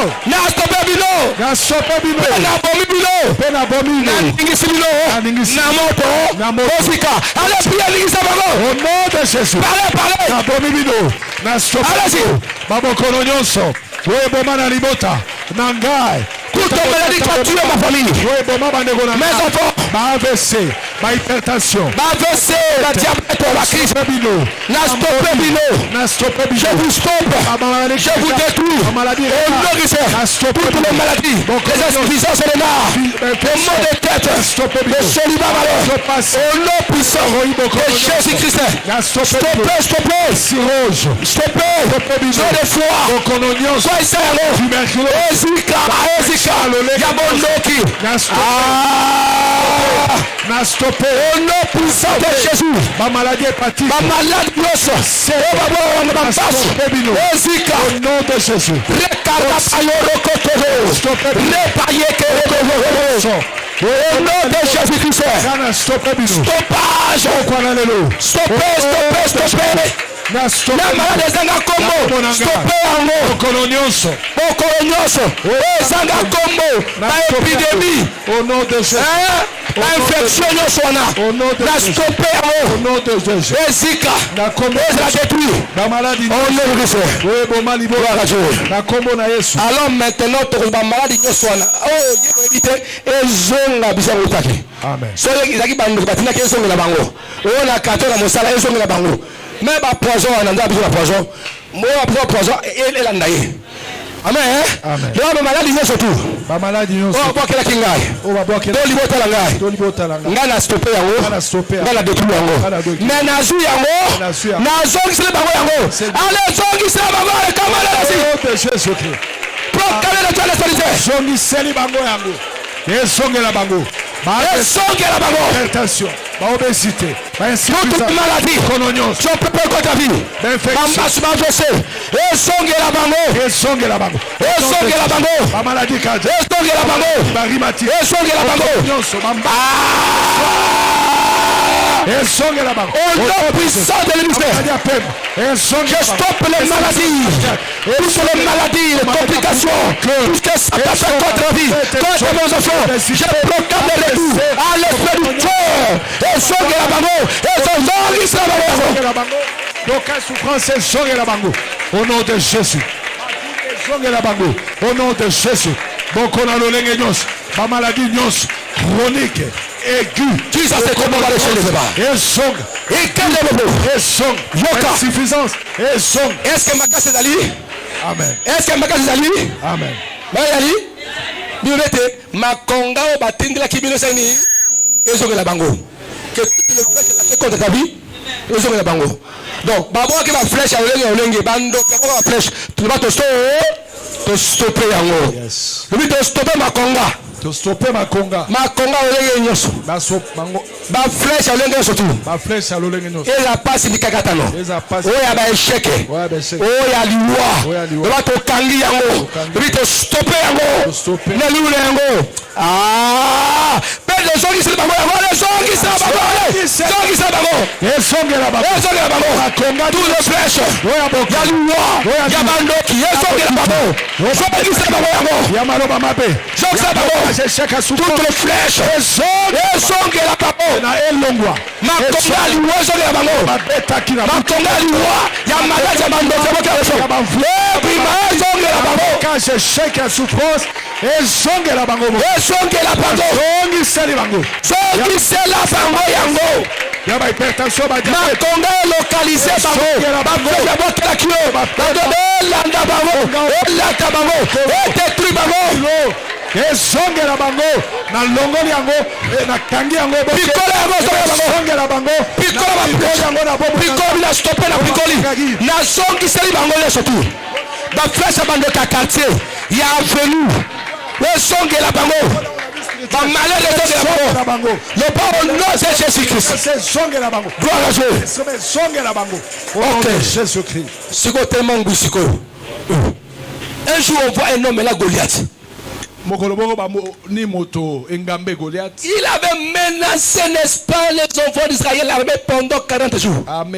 n'a ningisi bino, n'a moto, osika, allez prier ningisa bango, au nom de Jésus, parlez, n'a bomi bino, n'a stoppé, allez-y,
babokono nyonso, we boma na libota, nangai,
toute maladie qui a tué ma famille, mes enfants,
ma AVC, ma hypertension,
la diabète, la crise, n'a stoppé bino, je vous stoppe, je vous détruis, au nom de toutes les maladies, les insuffisances et les nards, les maux de tête, les célibats malheurs, au nom puissant de Jésus-Christ, stoppez, non de foi, soyez sérieux, Ezika, Yamondoki,
n'a stoppé
au nom puissant de Jésus,
ma maladie hépatique,
ma maladie grosse, Ezika,
au nom de Jésus,
au nom de Jésus-Christ, stoppage, stoppez. La maladie ezanga kombo, stoppé yango. Bokolo nyonso, ezanga kombo, na épidémie,
au nom de Jésus,
na infection nyonso wana, na stoppé yango,
au nom de Jésus,
ezika,
na kombo,
ezala détruit,
na maladie,
au nom de Jésus,
oui, boma libo, na kombo na Yesu.
Alors maintenant, tokoza ba maladie nyonso wana, éviter ezonga bisa utaki.
Amen.
Soki ezaki bandu batina ke ezongela bango, ona kato na mosala ezongela bango. Mais ba poison on a besoin de poison. Moi ba poison et landaye. Amen.
Amen.
Le maladie n'est surtout.
Ba maladie non.
Oh ba kela kingai.
Oh ba ba kela.
To libota langai.
To libota langai.
Ngana stopper yango.
Ngana stopper.
Ngana détruire yango. Mais nazu yango. Nazo kisele bango yango. Allez zongi sele bango kama la si.
Oh Jésus Christ.
Proclamer la joie de l'esprit.
Zongi sele bango yango. Esongela bango.
Esongela bango.
Attention. Ba obésité. Ba
toute maladie.
Kononyo.
Tu peux pas ta vie. L'infection. Esongela bango.
Esongela bango.
Esongela bango.
Ba maladie cardiaque.
Esongela bango.
Ba rhumatisme.
Esongela bango.
Nyonso bamba. Esongela bango.
Au nom puissant de l'univers. Je stoppe les maladies. Toutes les maladies, les complications. Tout ce que ça passe contre la vie. Contre mes enfants. Je proclame le retour à l'esprit du cœur. Esongela bango. Esongela bango.
Donc, souffrance, esongela bango. Au nom de Jésus. Esongela bango. Au nom de Jésus. Donc, on a le lenguenos. Ma maladie nyos. Chronique. Aigu.
Tu sais comment on va les changer les débats.
Et song.
Et quel est le mot?
Et song. Insuffisance. Et song.
Est-ce que ma casse est allée?
Amen.
Est-ce que ma casse est allée?
Amen.
Bayali. Biomete. Ma konga au batindi la kibino sani. Et song la bango. Que toutes les flèches la contre ta vie. Et song la bango. Donc, babo qui va flèche à olenge bando. Babo va flèche. Tu vas te stopper yango.
Yes.
Tu vas te stopper ma konga.
To stopper ma konga.
Ma konga olenge nyoso.
Ba stop bango.
Ba flèche olenge nyoso tu.
Ba flèche olenge nyoso.
Et la passe ni kakatano.
Eza passe.
Oya ba échec.
Oya ba échec.
Oya liwa.
Oya liwa.
Ba to kangi yango. Bi to stopper yango.
Stopper.
Na liwa yango. Ah! Pe les gens qui se bango yango, les gens qui se bango. Les gens qui se bango.
Et songela bango.
Et songela bango.
Ma konga
tout le flèche.
Oya bo.
Ya liwa. Ya bandoki. Et songela bango. Les gens qui se bango yango.
Ya maloba mabe.
Je sais bango. Toutes les flèches. Et songela bango.
Na elongwa.
Ma konga liwa songela bango.
Ma beta kina.
Ma konga liwa. Ya malade ya bandoki.
Ya banfle.
Prima songela bango.
Quand je chèque la souffrance. Et songela bango.
Et songela bango.
Songi seli bango.
Songi sela bango yango.
Ya ba hypertension ba
diabète. Ma konga localisé bango. Bango ya botela kilo. Bango landa bango. Elata bango. Détruit bango.
Et songela bango. Na longoli yango. Na kangi yango.
Pikola yango
songela bango.
Pikola yango na bobo. Pikola bila stopper na pikoli. Na songi seli bango le surtout. Ba flèche bando ka quartier. Ya avenue. Et songela bango. Le pas au nom de Jésus-Christ. Gloire à Dieu.
Ok, Jésus-Christ.
Un jour on voit un homme là, Goliath. Il avait menacé, n'est-ce pas, les enfants d'Israël pendant 40 jours.
Dans
de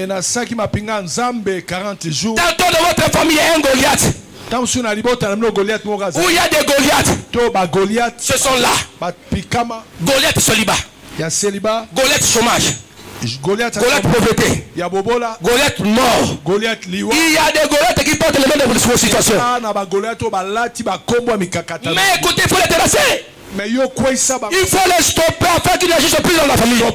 votre famille, il y a un Goliath. Où il y a des Goliaths, ce sont là. Goliath célibat. Goliath chômage. Goliath pauvreté. Goliath mort. Il y a des Goliaths qui portent les mains de vos situations. Mais écoutez, il faut les terrasser. Il faut les stopper afin qu'ils n'agissent plus dans la famille. Il y a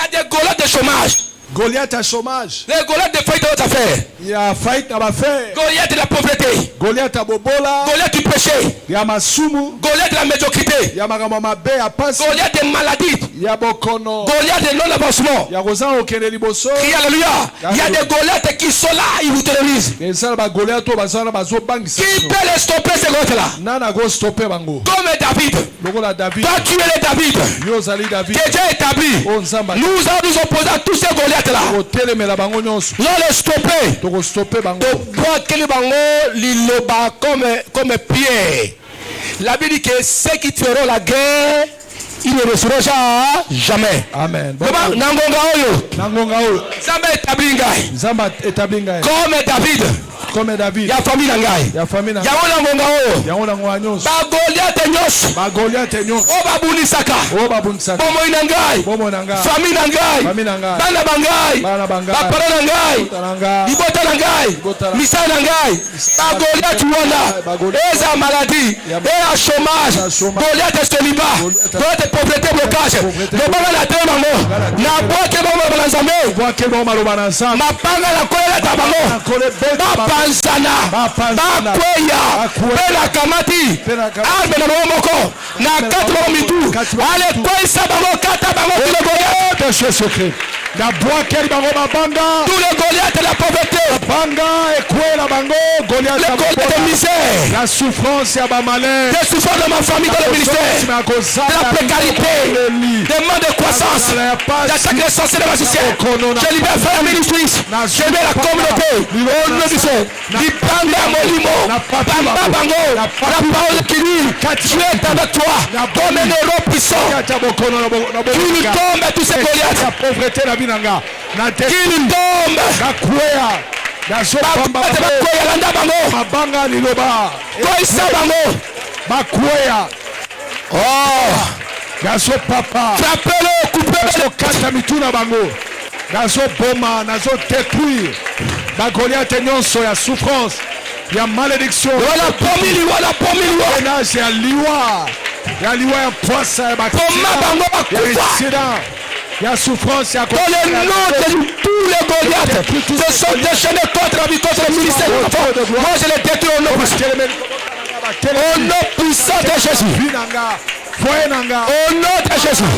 des Goliaths de chômage.
Goliath à chômage.
Les Goliath de faillite de votre affaire.
Il y a faillite dans l'affaire.
Goliath de la pauvreté.
Goliath à bobola.
Goliath du péché.
Il y a masumu.
Goliath de la médiocrité.
Il y a magamama bé à passe.
Goliath de maladie.
Il y a bokono.
Goliath de non-avancement.
Il y a rosan au Kennedy Bosso.
Alléluia. Il y a des Goliath qui sont là, ils vous terrorisent.
Mais ça va Goliath au bazar bazo bang.
Qui peut les stopper ces Goliath là?
Nana go stopper bango.
Comme David.
David.
Toi tu es David.
Yozali David.
Qui est déjà établi. Nous allons nous opposer à tous ces Goliath là. Non les stopper. Comme Pierre. La Bible dit que ceux qui feront la guerre, ils ne resteront jamais.
Amen.
Comme David.
Comme David.
Il y a famille Nangai.
Il y a famille Nangai.
Il y a Goliath Nyos. Obabunisaka. Bomo Nangai. Famille Nangai. Bana Bangai. Bapara Nangai. Ibota Nangai. Misa Nangai. Goliath Wanda. Eza maladie. Et chômage. Goliath célibat. Goliath pauvreté blocage. Bobana la temango. Na boke bomo banzambe. Ma panga la kola tabango. Bansana, Bakweya, Pela Kamati, Arme na Momoko, na 4 mitu, ale Kwesa Bango, Kata Bango, tout le Goliath, Jésus-Christ.
Na boakel bango mabanga.
Tout le Goliath de la pauvreté.
Banga et Kwela Bango, Goliath
de la misère.
La souffrance ya ba malheur.
Des souffrances de ma famille dans le ministère. De la précarité. Des manques de croissance. J'attaque les sorciers de magiciens. Je libère Fire Ministries. Je libère la communauté. Au nom du Seigneur. Dipanga Molimo. Bamba Bango. La parole qui dit Dieu est avec toi. Comme un héros puissant. Qu'il tombe tous ces Goliaths.
La pauvreté la vie nanga.
Qu'il tombe.
Mabanga liloba. Bakweya.
Oh.
Gaso papa.
Frappez-le, coupez-le.
Kata mituna bango. Gaso boma, nazo détruire. Ba Goliath nyonso ya souffrance. Ya malédiction.
Voilà pomi liwa.
Ménage ya liwa. Ya liwa ya poissa ya bakiti. Il y a souffrance, il y a
dans le nom de tous les Goliaths, se sont déchaînés contre la vie, contre le ministère. Moi je les détruis au nom puissant de Jésus. Au nom de Jésus.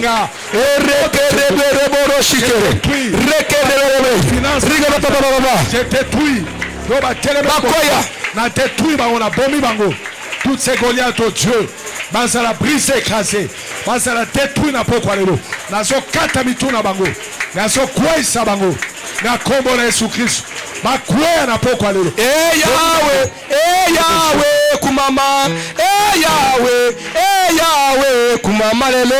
Je détruis. Na détruit bango na bomi bango. Toutes ces Goliaths au Dieu. Basala brise écrasé. Basala détruit na pokwa lelo. Nazo kata mituna bango. Nazo kwesa bango. Na kombo na Yesu Kristo. Bakwea na pokwa lelo.
Yahweh kumama. Yahweh kumama lelo.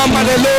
Malelo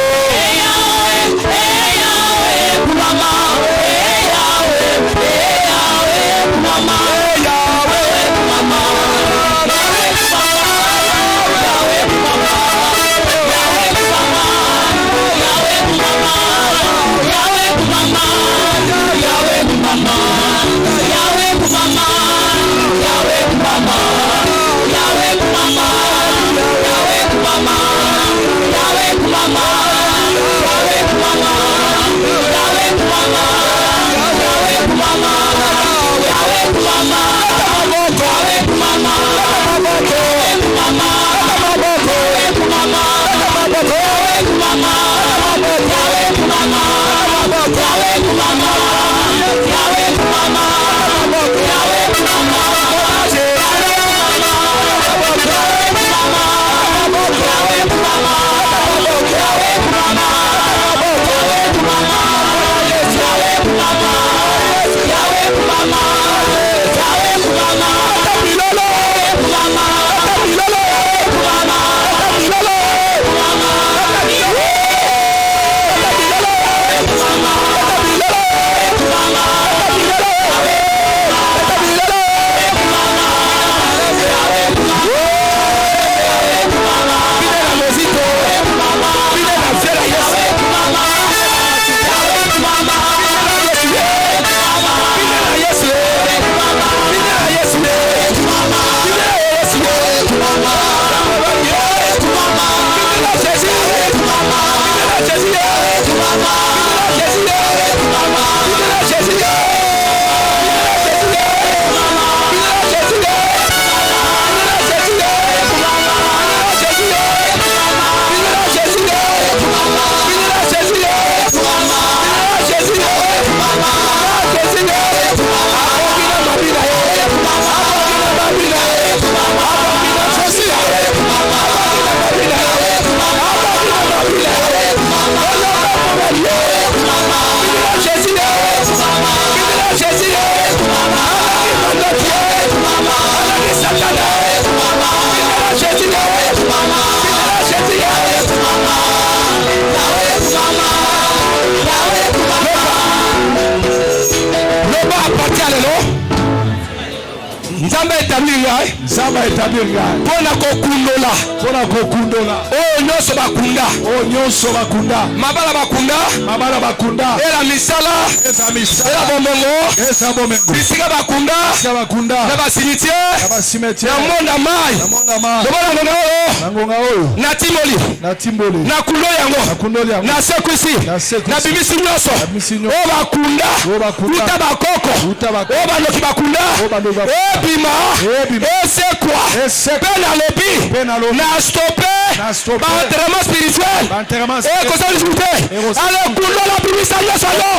Nzambe établir ngai.
Nzambe établir ngai.
Pona kokundola.
Pona kokundola.
Oh nyonso bakunda.
Oh nyonso bakunda.
Mabala bakunda.
Mabala bakunda.
Ela misala.
Esa misala.
Ela bomengo.
Esa bomengo.
Bisika bakunda.
Bisika bakunda.
Na basimitier.
Na basimitier.
Na monda mai.
Na monda mai.
Dobala ngonga oyo.
Na ngonga oyo.
Na timboli.
Na timboli.
Na kundo yango.
Na kundo yango.
Na sekwisi.
Na sekwisi.
Na bimisi nyonso.
Na bimisi nyonso.
O bakunda.
O bakunda.
Uta bakoko.
Uta bakoko.
O banoki bakunda.
O banoki bakunda.
Ebima.
Ebima.
Esekwa.
Esekwa.
Pena lobi.
Pena lobi.
Na stoppé.
Na stoppé.
Ba entraînement spirituel.
Ba entraînement spirituel.
E kosa discuté. Alors kundo la bimisa nyonso yo.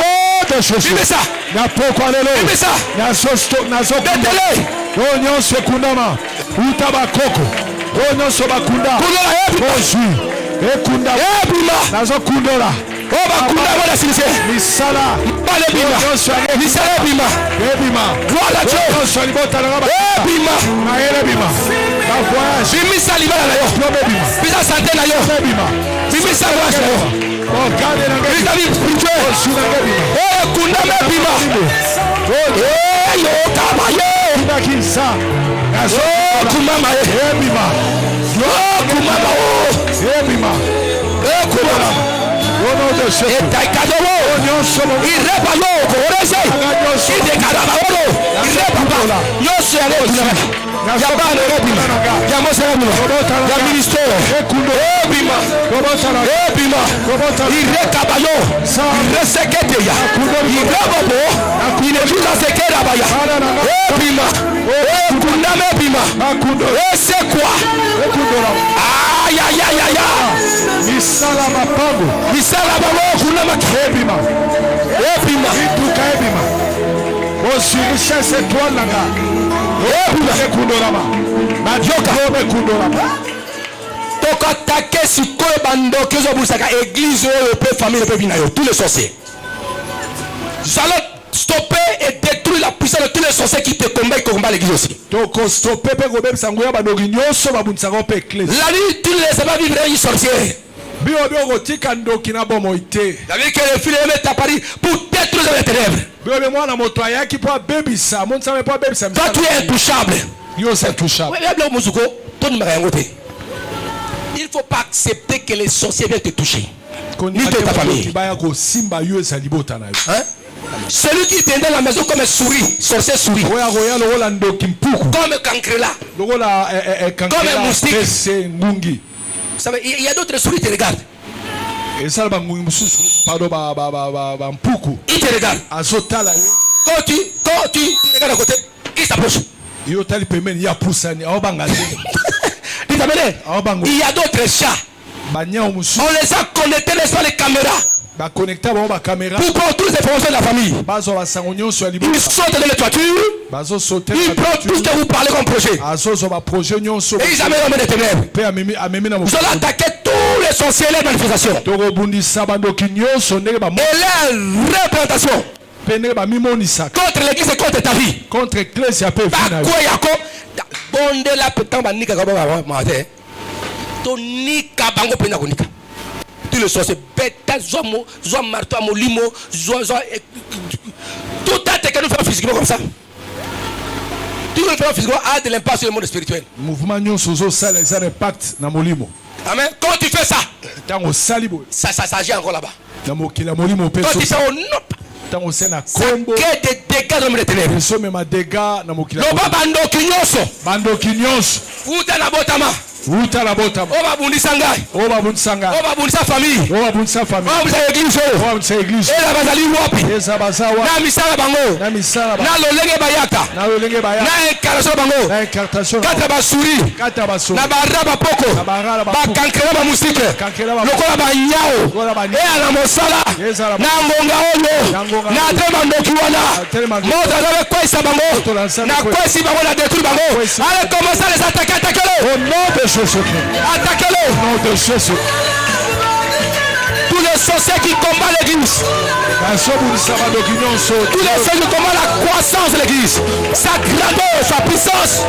De choses.
Bimisa.
Na poko alelo.
Bimisa.
Na sosto. Na sosto.
Detele.
O nyonso kundama. Uta bakoko. O nyonso bakunda.
Kundola ebima.
Bonjour. Ekunda.
Ebima.
Nazo kundola.
O bakunda mwana silise.
Misala.
Bale bima. Misala ebima.
Ebima.
Voilà Dieu.
Nyonso libota na ngaba.
Ebima.
Na ebima. Ba voyage.
Bimisa libala na yo.
Ebima.
Bisa santé na yo.
Ebima.
Bimisa voyage na yo.
Oh garde na ngaba.
Bisa vie spirituelle.
Oh suna ebima.
Eh kunda ebima. Eh yo kabaye.
Kunda kinsa. Nazo
kumama
ebima.
Yo kumama o.
Ebima.
Kumama.
Ono de se.
Etaikadowo.
Nyonso.
Irepa yo korese. Idekadaba oro. Irepa ba. Nyonso ya leo. Ya bana ebima. Ya mose ebima. Ya ministère. Ebima. Ebima. Irekaba yo. Iresekete ya. Irebobo. Inejuza sekera baya. Ebima. Ekundame ebima. Esekwa. Ay ay ay ay ay.
Misala mapango.
Misala bango kunama
ebima.
Ebima.
Ituka ebima. Richesse étoile nanga. Ebima ekundolama. Madioka obe kundolama.
Tokatake sikoyo bandoki ozobusaka église oyo pe famille pe binayo tous les sorciers. Nous allons stopper et détruire la puissance de tous les sorciers qui te combattent l'église aussi.
Toko stopper pe ko bebisa ngoya bandoki nyonso babundisaka pe église.
La nuit tu ne laisses pas vivre un sorcier.
Bio kotika ndoki na bomo ite.
La vie que les filles mettent à Paris pour détruire les ténèbres.
Bio mwana moto ayaki po bebisa, monsa me po bebisa.
Toi tu es intouchable.
Yo c'est intouchable.
Oui, bien musuko, ton numéro il ne faut pas accepter que les sorciers viennent te toucher. Ni de ta famille. Hein? Celui qui était dans la maison comme un souris, sorcier souris. Comme un cancrela. Comme un moustique. Vous savez, il y a d'autres souris qui te regardent. Il te regarde. Quand tu regardes à côté, il s'approche. Il y a d'autres chats. On les a connectés, n'est-ce les caméras. Pour prendre toutes les informations de la famille. Ils sautent dans les toitures. Ils prennent tout ce que vous parlez comme projet. Et ils amènent les ténèbres. Vous allez attaquer tous les sorciers et les manifestations. Et la représentation. Contre l'église et contre ta vie.
Contre l'église et ta vie.
Bonde la pétan banika kabanga matin. Tonika bango pena konika. Tu le sais bêta zomo, zom marteau à molimo, zo tout à te que nous faisons physiquement comme ça. Tout nous faisons physiquement a de l'impact sur le monde spirituel.
Mouvement nyoso zo ça les impact na molimo.
Amen. Quand tu fais ça,
tango salibo.
Ça agit encore là-bas.
Na mokila molimo peso.
Quand tu fais au non.
Tango sena kombo.
Que des dégâts dans les ténèbres.
Peso même dégâts na mokila.
No ba bandoki nyonso.
Bandoki nyonso.
Uta na botama.
Uta la botama.
Oba bundisa ngai.
Oba bundisa ngai.
Oba bundisa famille.
Oba bundisa famille.
Oba bundisa église.
Oba bundisa église.
Ela bazali wapi?
Esa bazawa.
Na misala bango.
Na misala bango.
Na lolenge bayaka.
Na lolenge bayaka.
Na incarnation bango.
Na incarnation.
Kata basuri.
Kata basuri.
Na baraba poko.
Na baraba poko.
Ba kankela ba musike.
Kankela ba.
Lokola ba nyao.
Lokola ba nyao.
E ala mosala. Na ngonga oyo. Na tema ndoki wana. Mota za kwa isa bango. Na kwa isa bango na détruire bango. Allez commencer à les attaquer, attaquez-le.
Au nom de Jésus.
Attaquez-le.
Au nom de Jésus.
Tous les sorciers qui combattent l'église. Tous les sorciers qui combattent la croissance de l'église. Sa grandeur, sa puissance.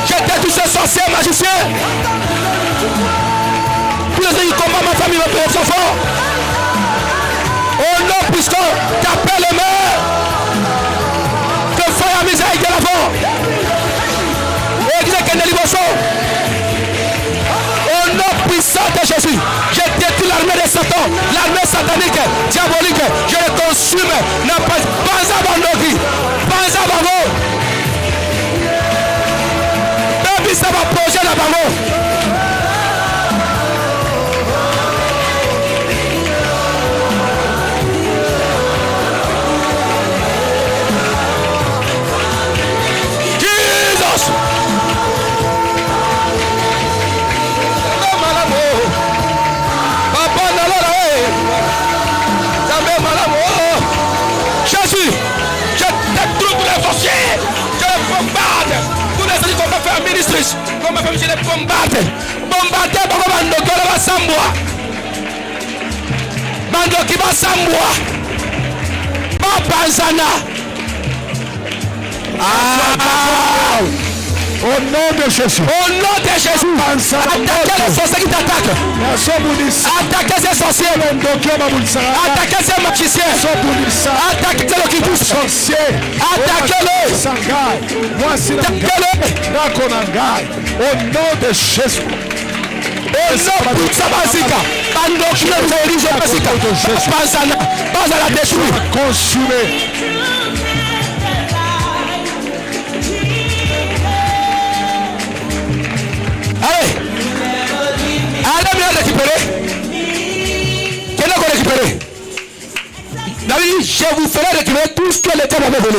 J'étais tous ces sorciers magiciens. Tous les sorciers qui combattent ma famille, mes enfants. Au nom puissant, t'appelles les mains. Que feu l'armée satanique, diabolique, je le consume. Panza Bandoki, Panza Bango. Baby, ça va projet la Bango. Jésus, je détruis tous les sorciers, je les bombarde, tous les amis qu'on va faire ministre, qu'on va faire, je les bombarde, bombarder, bando qui va s'emboire, bando qui va s'emboire, Papa Zana.
Au nom de Jésus.
Au nom de Jésus. Attaquez les sorciers qui t'attaquent. Attaquez ces sorciers. Attaquez ces magiciens. Attaquez ceux qui touchent. Attaquez-les. Attaquez-les.
Au nom de Jésus.
Au nom de Sabasika. Bando qui ne dirige pas Sika. Pas à la détruire.
Consumé.
Allez, bien récupérer. Quel est qu'on récupérer? David, je vous ferai récupérer tout ce que l'État m'avait donné.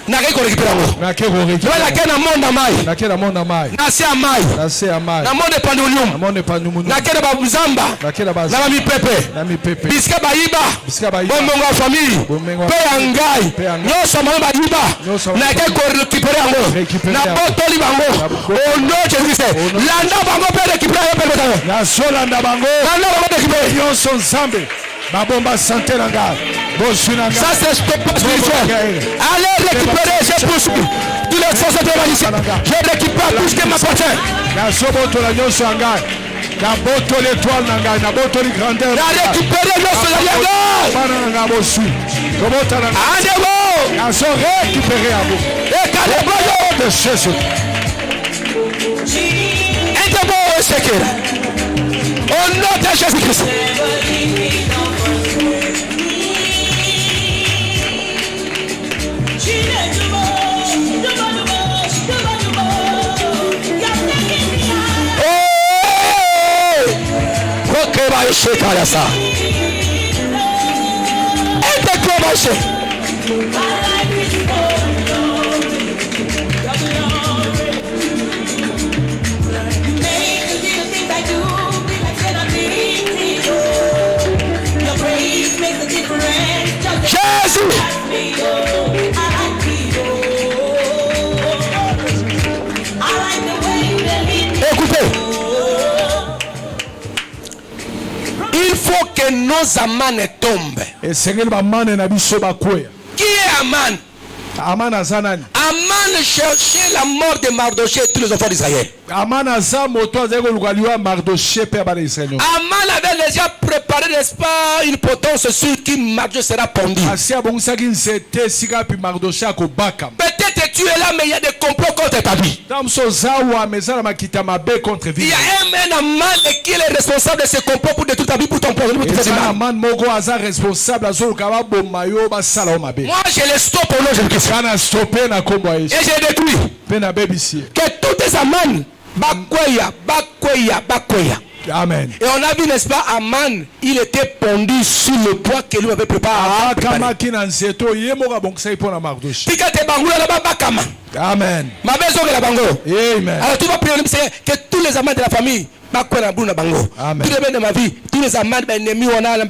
Nake ko récupérer ngo. Nake ko récupérer. Wala kana monda mai.
Nake na monda mai.
Nase amai.
Nase amai.
Na monde pandolium.
Na monde pandolium.
Nake na babuzamba.
Nake na bazamba.
Na mi pepe.
Na mi pepe.
Biska baiba.
Biska baiba.
Bombongo famille. Pe angai. Nyoso mama baiba. Nake ko récupérer ngo. Na botoli bango. Oh non, Jésus Christ. Landa bango pe récupérer pe bango.
Na solanda bango.
Landa bango récupérer.
Nyoso nzambe. Babomba santé na ngai.
Ça c'est stop spirituel. Allez récupérer, je poursuis. Tous les forces de la magicienne. Je récupère tout ce qui m'appartient.
Na soboto la nyoso ngai. Na boto l'étoile na ngai, na boto li grandeur.
Na récupérer nyoso la ngai.
Bana na bosu. Kobota na ngai.
Ademo.
Na so récupérer à vous.
Et kalebo
de Jésus.
Ademo sekera. Au nom de Jésus-Christ. Shekarasa. Et de commencer. Jésus. Écoutez. Il faut que nos amans tombent. Qui est Aman?
Aman
cherchait la mort de Mardoché et tous les enfants d'Israël.
Aman
avait déjà préparé, n'est-ce pas, une potence sur qui Mardoché sera pendu. Peut-être tu es là, mais il y a des complots contre ta vie. Il y a un Aman qui est responsable de ce complot pour détruire ta vie, pour ton projet, pour te faire du mal. Moi, je les stoppe au nom de Jésus-Christ. Et j'ai détruit. Que tous tes Aman, Bakoya.
Amen.
Et on a vu, n'est-ce pas, Aman, il était pendu sur le poids que lui avait préparé.
Amen.
Amen. Alors tu vas prier, que tous les amants de la famille, tous les biens de ma vie, tous les amants de mes ennemis, allez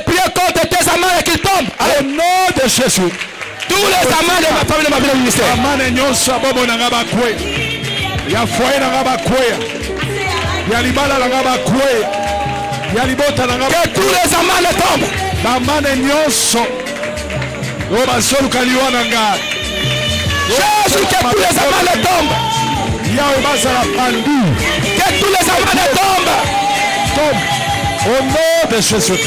prier contre tes amants et qu'ils tombent.
Au nom de Jésus.
Tous les amants de ma famille, de ma vie, de mon ministère.
Ya foyer na ngaba kweya. Ya libala na ngaba kweya. Ya libota na ngaba.
Que tous les amants tombent.
Ba mane nyonso. Oba solu kaliwa na nga.
Jésus, que tous les amants tombent.
Ya obasa la pandu.
Que tous les amants tombent.
Tombe. Au nom de Jésus.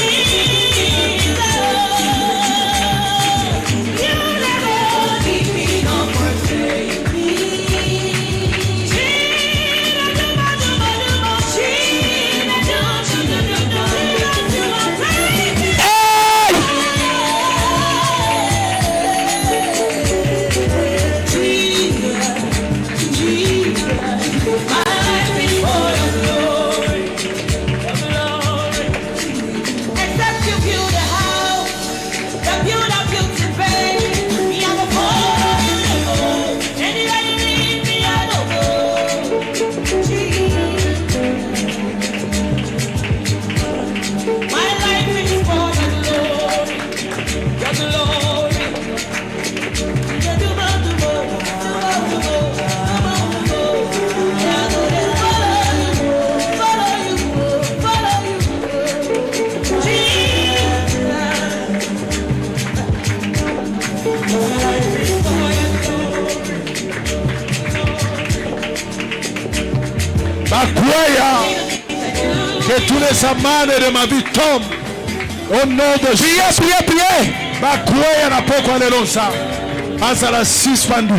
Que tous les amants de ma vie tombent. Au nom de Jésus.
Priez.
Bakwaya na poko alelonsa. Azala suspendu.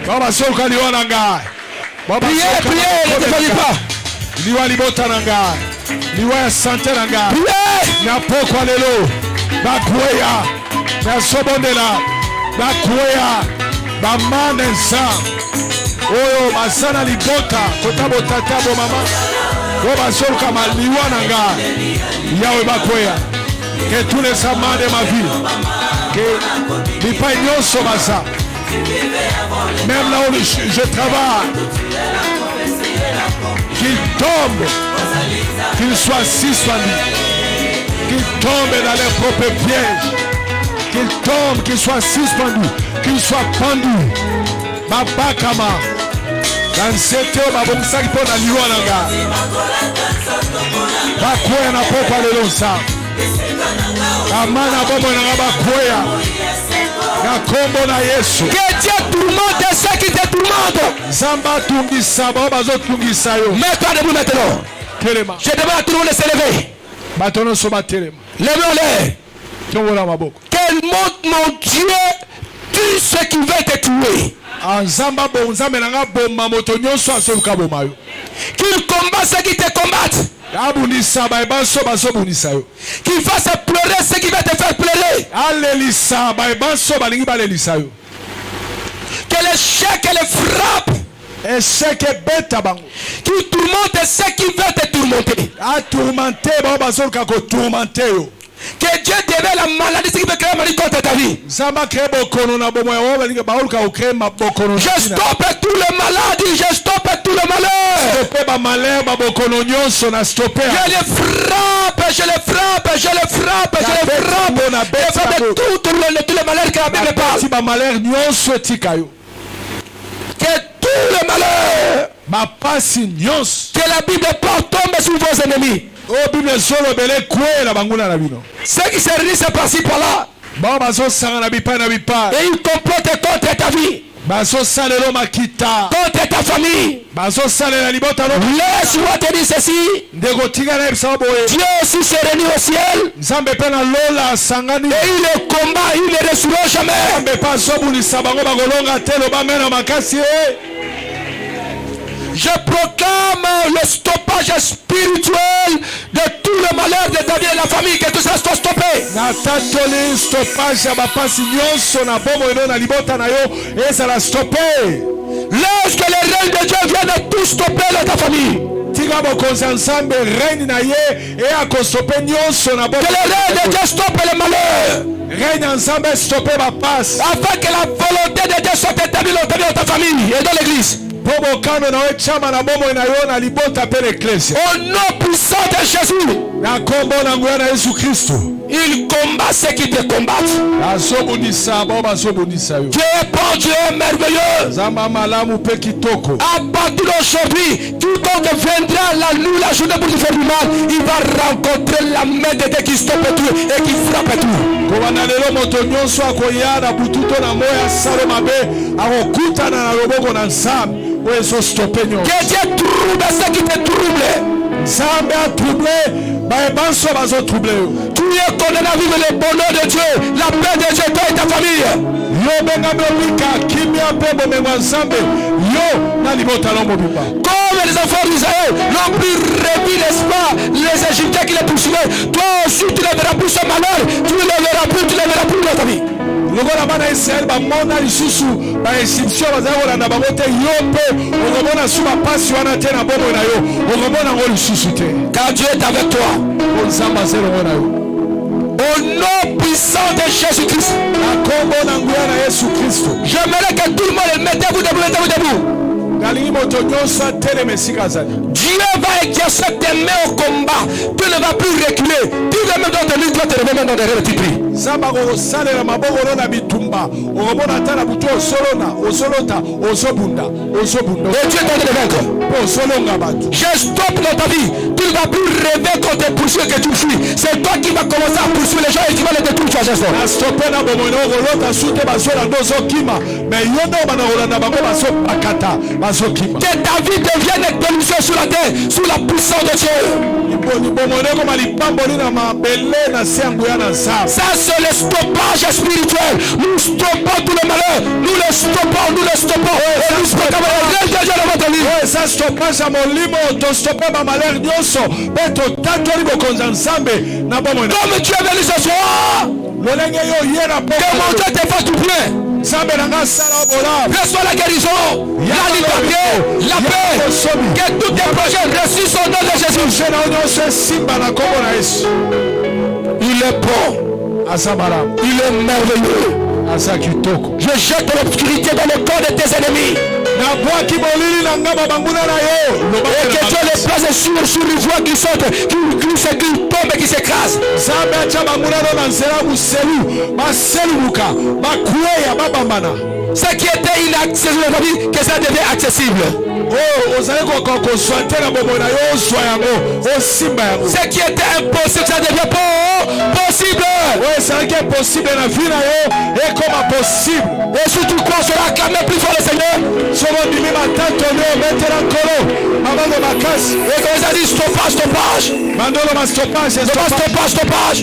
Baba soka liwa na ngai.
Priez, ne te faillez pas.
Liwa libota na ngai. Liwa ya santé na ngai.
Priez.
Na poko alelo. Bakwaya. Na sobondela. Bakwaya. Bamane nsa. Oyo basana libota. Kotabo tatabo mama. Baba soka maliwa na ngai. Yahweh bakwaya. Que tous les amants de ma vie, que les païens sont ça. Même là où je travaille, qu'ils tombent, qu'ils soient suspendus, qu'ils tombent dans leurs propres pièges, qu'ils tombent, qu'ils soient suspendus, qu'ils soient pendus. Babakama, dans cette eau, ma bonne sac pour la liwananga. Bakoué n'a pas parlé de ça. Amana bobo na bakwea na kombo na Yesu.
Que Dieu tourmente ceux qui te tourmentent.
Zamba tungisa baba zo tungisa yo.
Mets-toi debout maintenant.
Kelema.
Je demande à tout le monde de se lever.
Batono soba telema.
Levons-les.
Tongola maboko.
Quel monte mon Dieu tue ceux qui veulent te tuer.
Anzamba bonza menanga bomba moto nyonso asoluka boma yo.
Qu'il combat ceux qui te combattent.
Qu'il
fasse pleurer ce qui va te faire pleurer. Que l'échec et les frappes. Qu'il tourmente ceux qui veulent te tourmenter. Que Dieu dévale la maladie qui veut créer maladie contre ta vie. Je stoppe tous les maladies, je stoppe tout le malheur. Je les frappe. De tous les malheurs que la Bible parle. Que tout le malheur que la Bible parle tombe sur vos ennemis. Ceux qui se réunissent par-ci par-là. Et ils complotent contre ta vie. Contre ta famille. Laisse-moi te dire ceci. Dieu aussi se réunit au ciel. Et il le combat, il ne restera jamais. Je proclame le stoppage spirituel de tout le malheur de ta vie et de la famille, que tout ça soit stoppé. Lorsque le règne de Dieu vient de tout stopper dans ta famille. Que le règne de Dieu stoppe le malheur. Afin que la volonté de Dieu soit établie dans ta famille et dans l'église. Au nom puissant de Jésus. Il combat ceux qui te combattent. Dieu est bon, Dieu est merveilleux. À partir d'aujourd'hui, quiconque viendra la nuit, la journée pour lui faire du mal, il va rencontrer la main de Dieu qui stoppe tout et qui frappe tout. Que Dieu trouble ceux qui te troublent. Tu es condamné à vivre le bonheur de Dieu, la paix de Dieu, toi et ta famille. Comme les enfants d'Israël n'ont plus revu, n'est-ce pas, les Égyptiens qui les poursuivaient, toi aussi tu ne verras plus ce malheur, tu ne le verras plus dans ta vie. Car Dieu est avec toi. Au nom puissant de Jésus-Christ. J'aimerais que tout le monde mettez-vous debout. Dieu va exercer tes mains au combat. Tu ne vas plus reculer. Tu vas même dans tes luttes, tu vas te lever dans tes rêves, tu pries. Et Dieu t'en de vaincre. Je stoppe dans ta vie. Tu ne vas plus rêver quand tu poursuis que tu fuis. C'est toi qui vas commencer à poursuivre les gens et tu vas les détruire. Que ta vie devienne une bénédiction sur la terre, sous la puissance de Dieu. Ça c'est le stoppage spirituel. Nous stoppons tout le malheur. Nous le stoppons. Et nous stoppons le règne de Dieu dans votre vie.
Ça stoppage à mon limo, tu stoppes ma malheur nyoso.
Comme tu es venu ce soir, que mon Dieu te fasse du bien. Reçois la guérison, la liberté, la paix. Que tous tes projets réussissent au nom de Jésus. Il est bon. Il est merveilleux. Je jette l'obscurité dans le corps de tes ennemis. Et que Dieu les place sur les voies qui sautent, qui tombent et qui s'écrasent. Ce qui était inaccessible, que ça devient accessible. Ce qui était impossible, ça devient possible. Et surtout quoi, on sera acclamé plus fort le Seigneur. Et quand ils ont dit stoppage.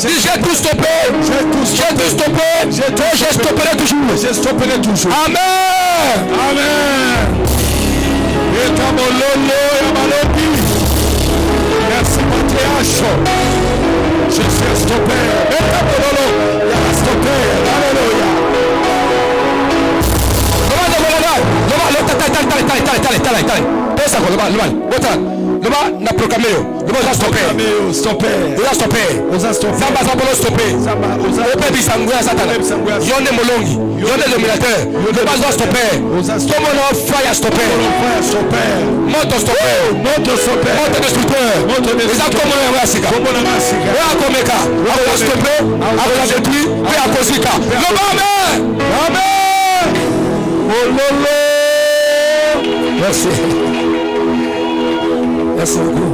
J'ai tout stoppé. Je stopperai toujours. Amen.
Merci patriarche. Je suis stoppé. Alléluia.
Na proclamé, le mot stoppé. Zamba stoppé. Opebi sangouya satana. Yonde molongi, yonde dominateur. Le bas doit stopper. Comment on fire stopper. Moto stopper. Moto destructeur. Les actes comme on a sika. On a komeka. On a stoppé. On a détruit. On a kosika. Amen. Merci. Merci beaucoup.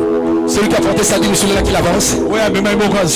Celui qui a porté sa vie, celui-là qui l'avance.
Oui, mais même au cas où,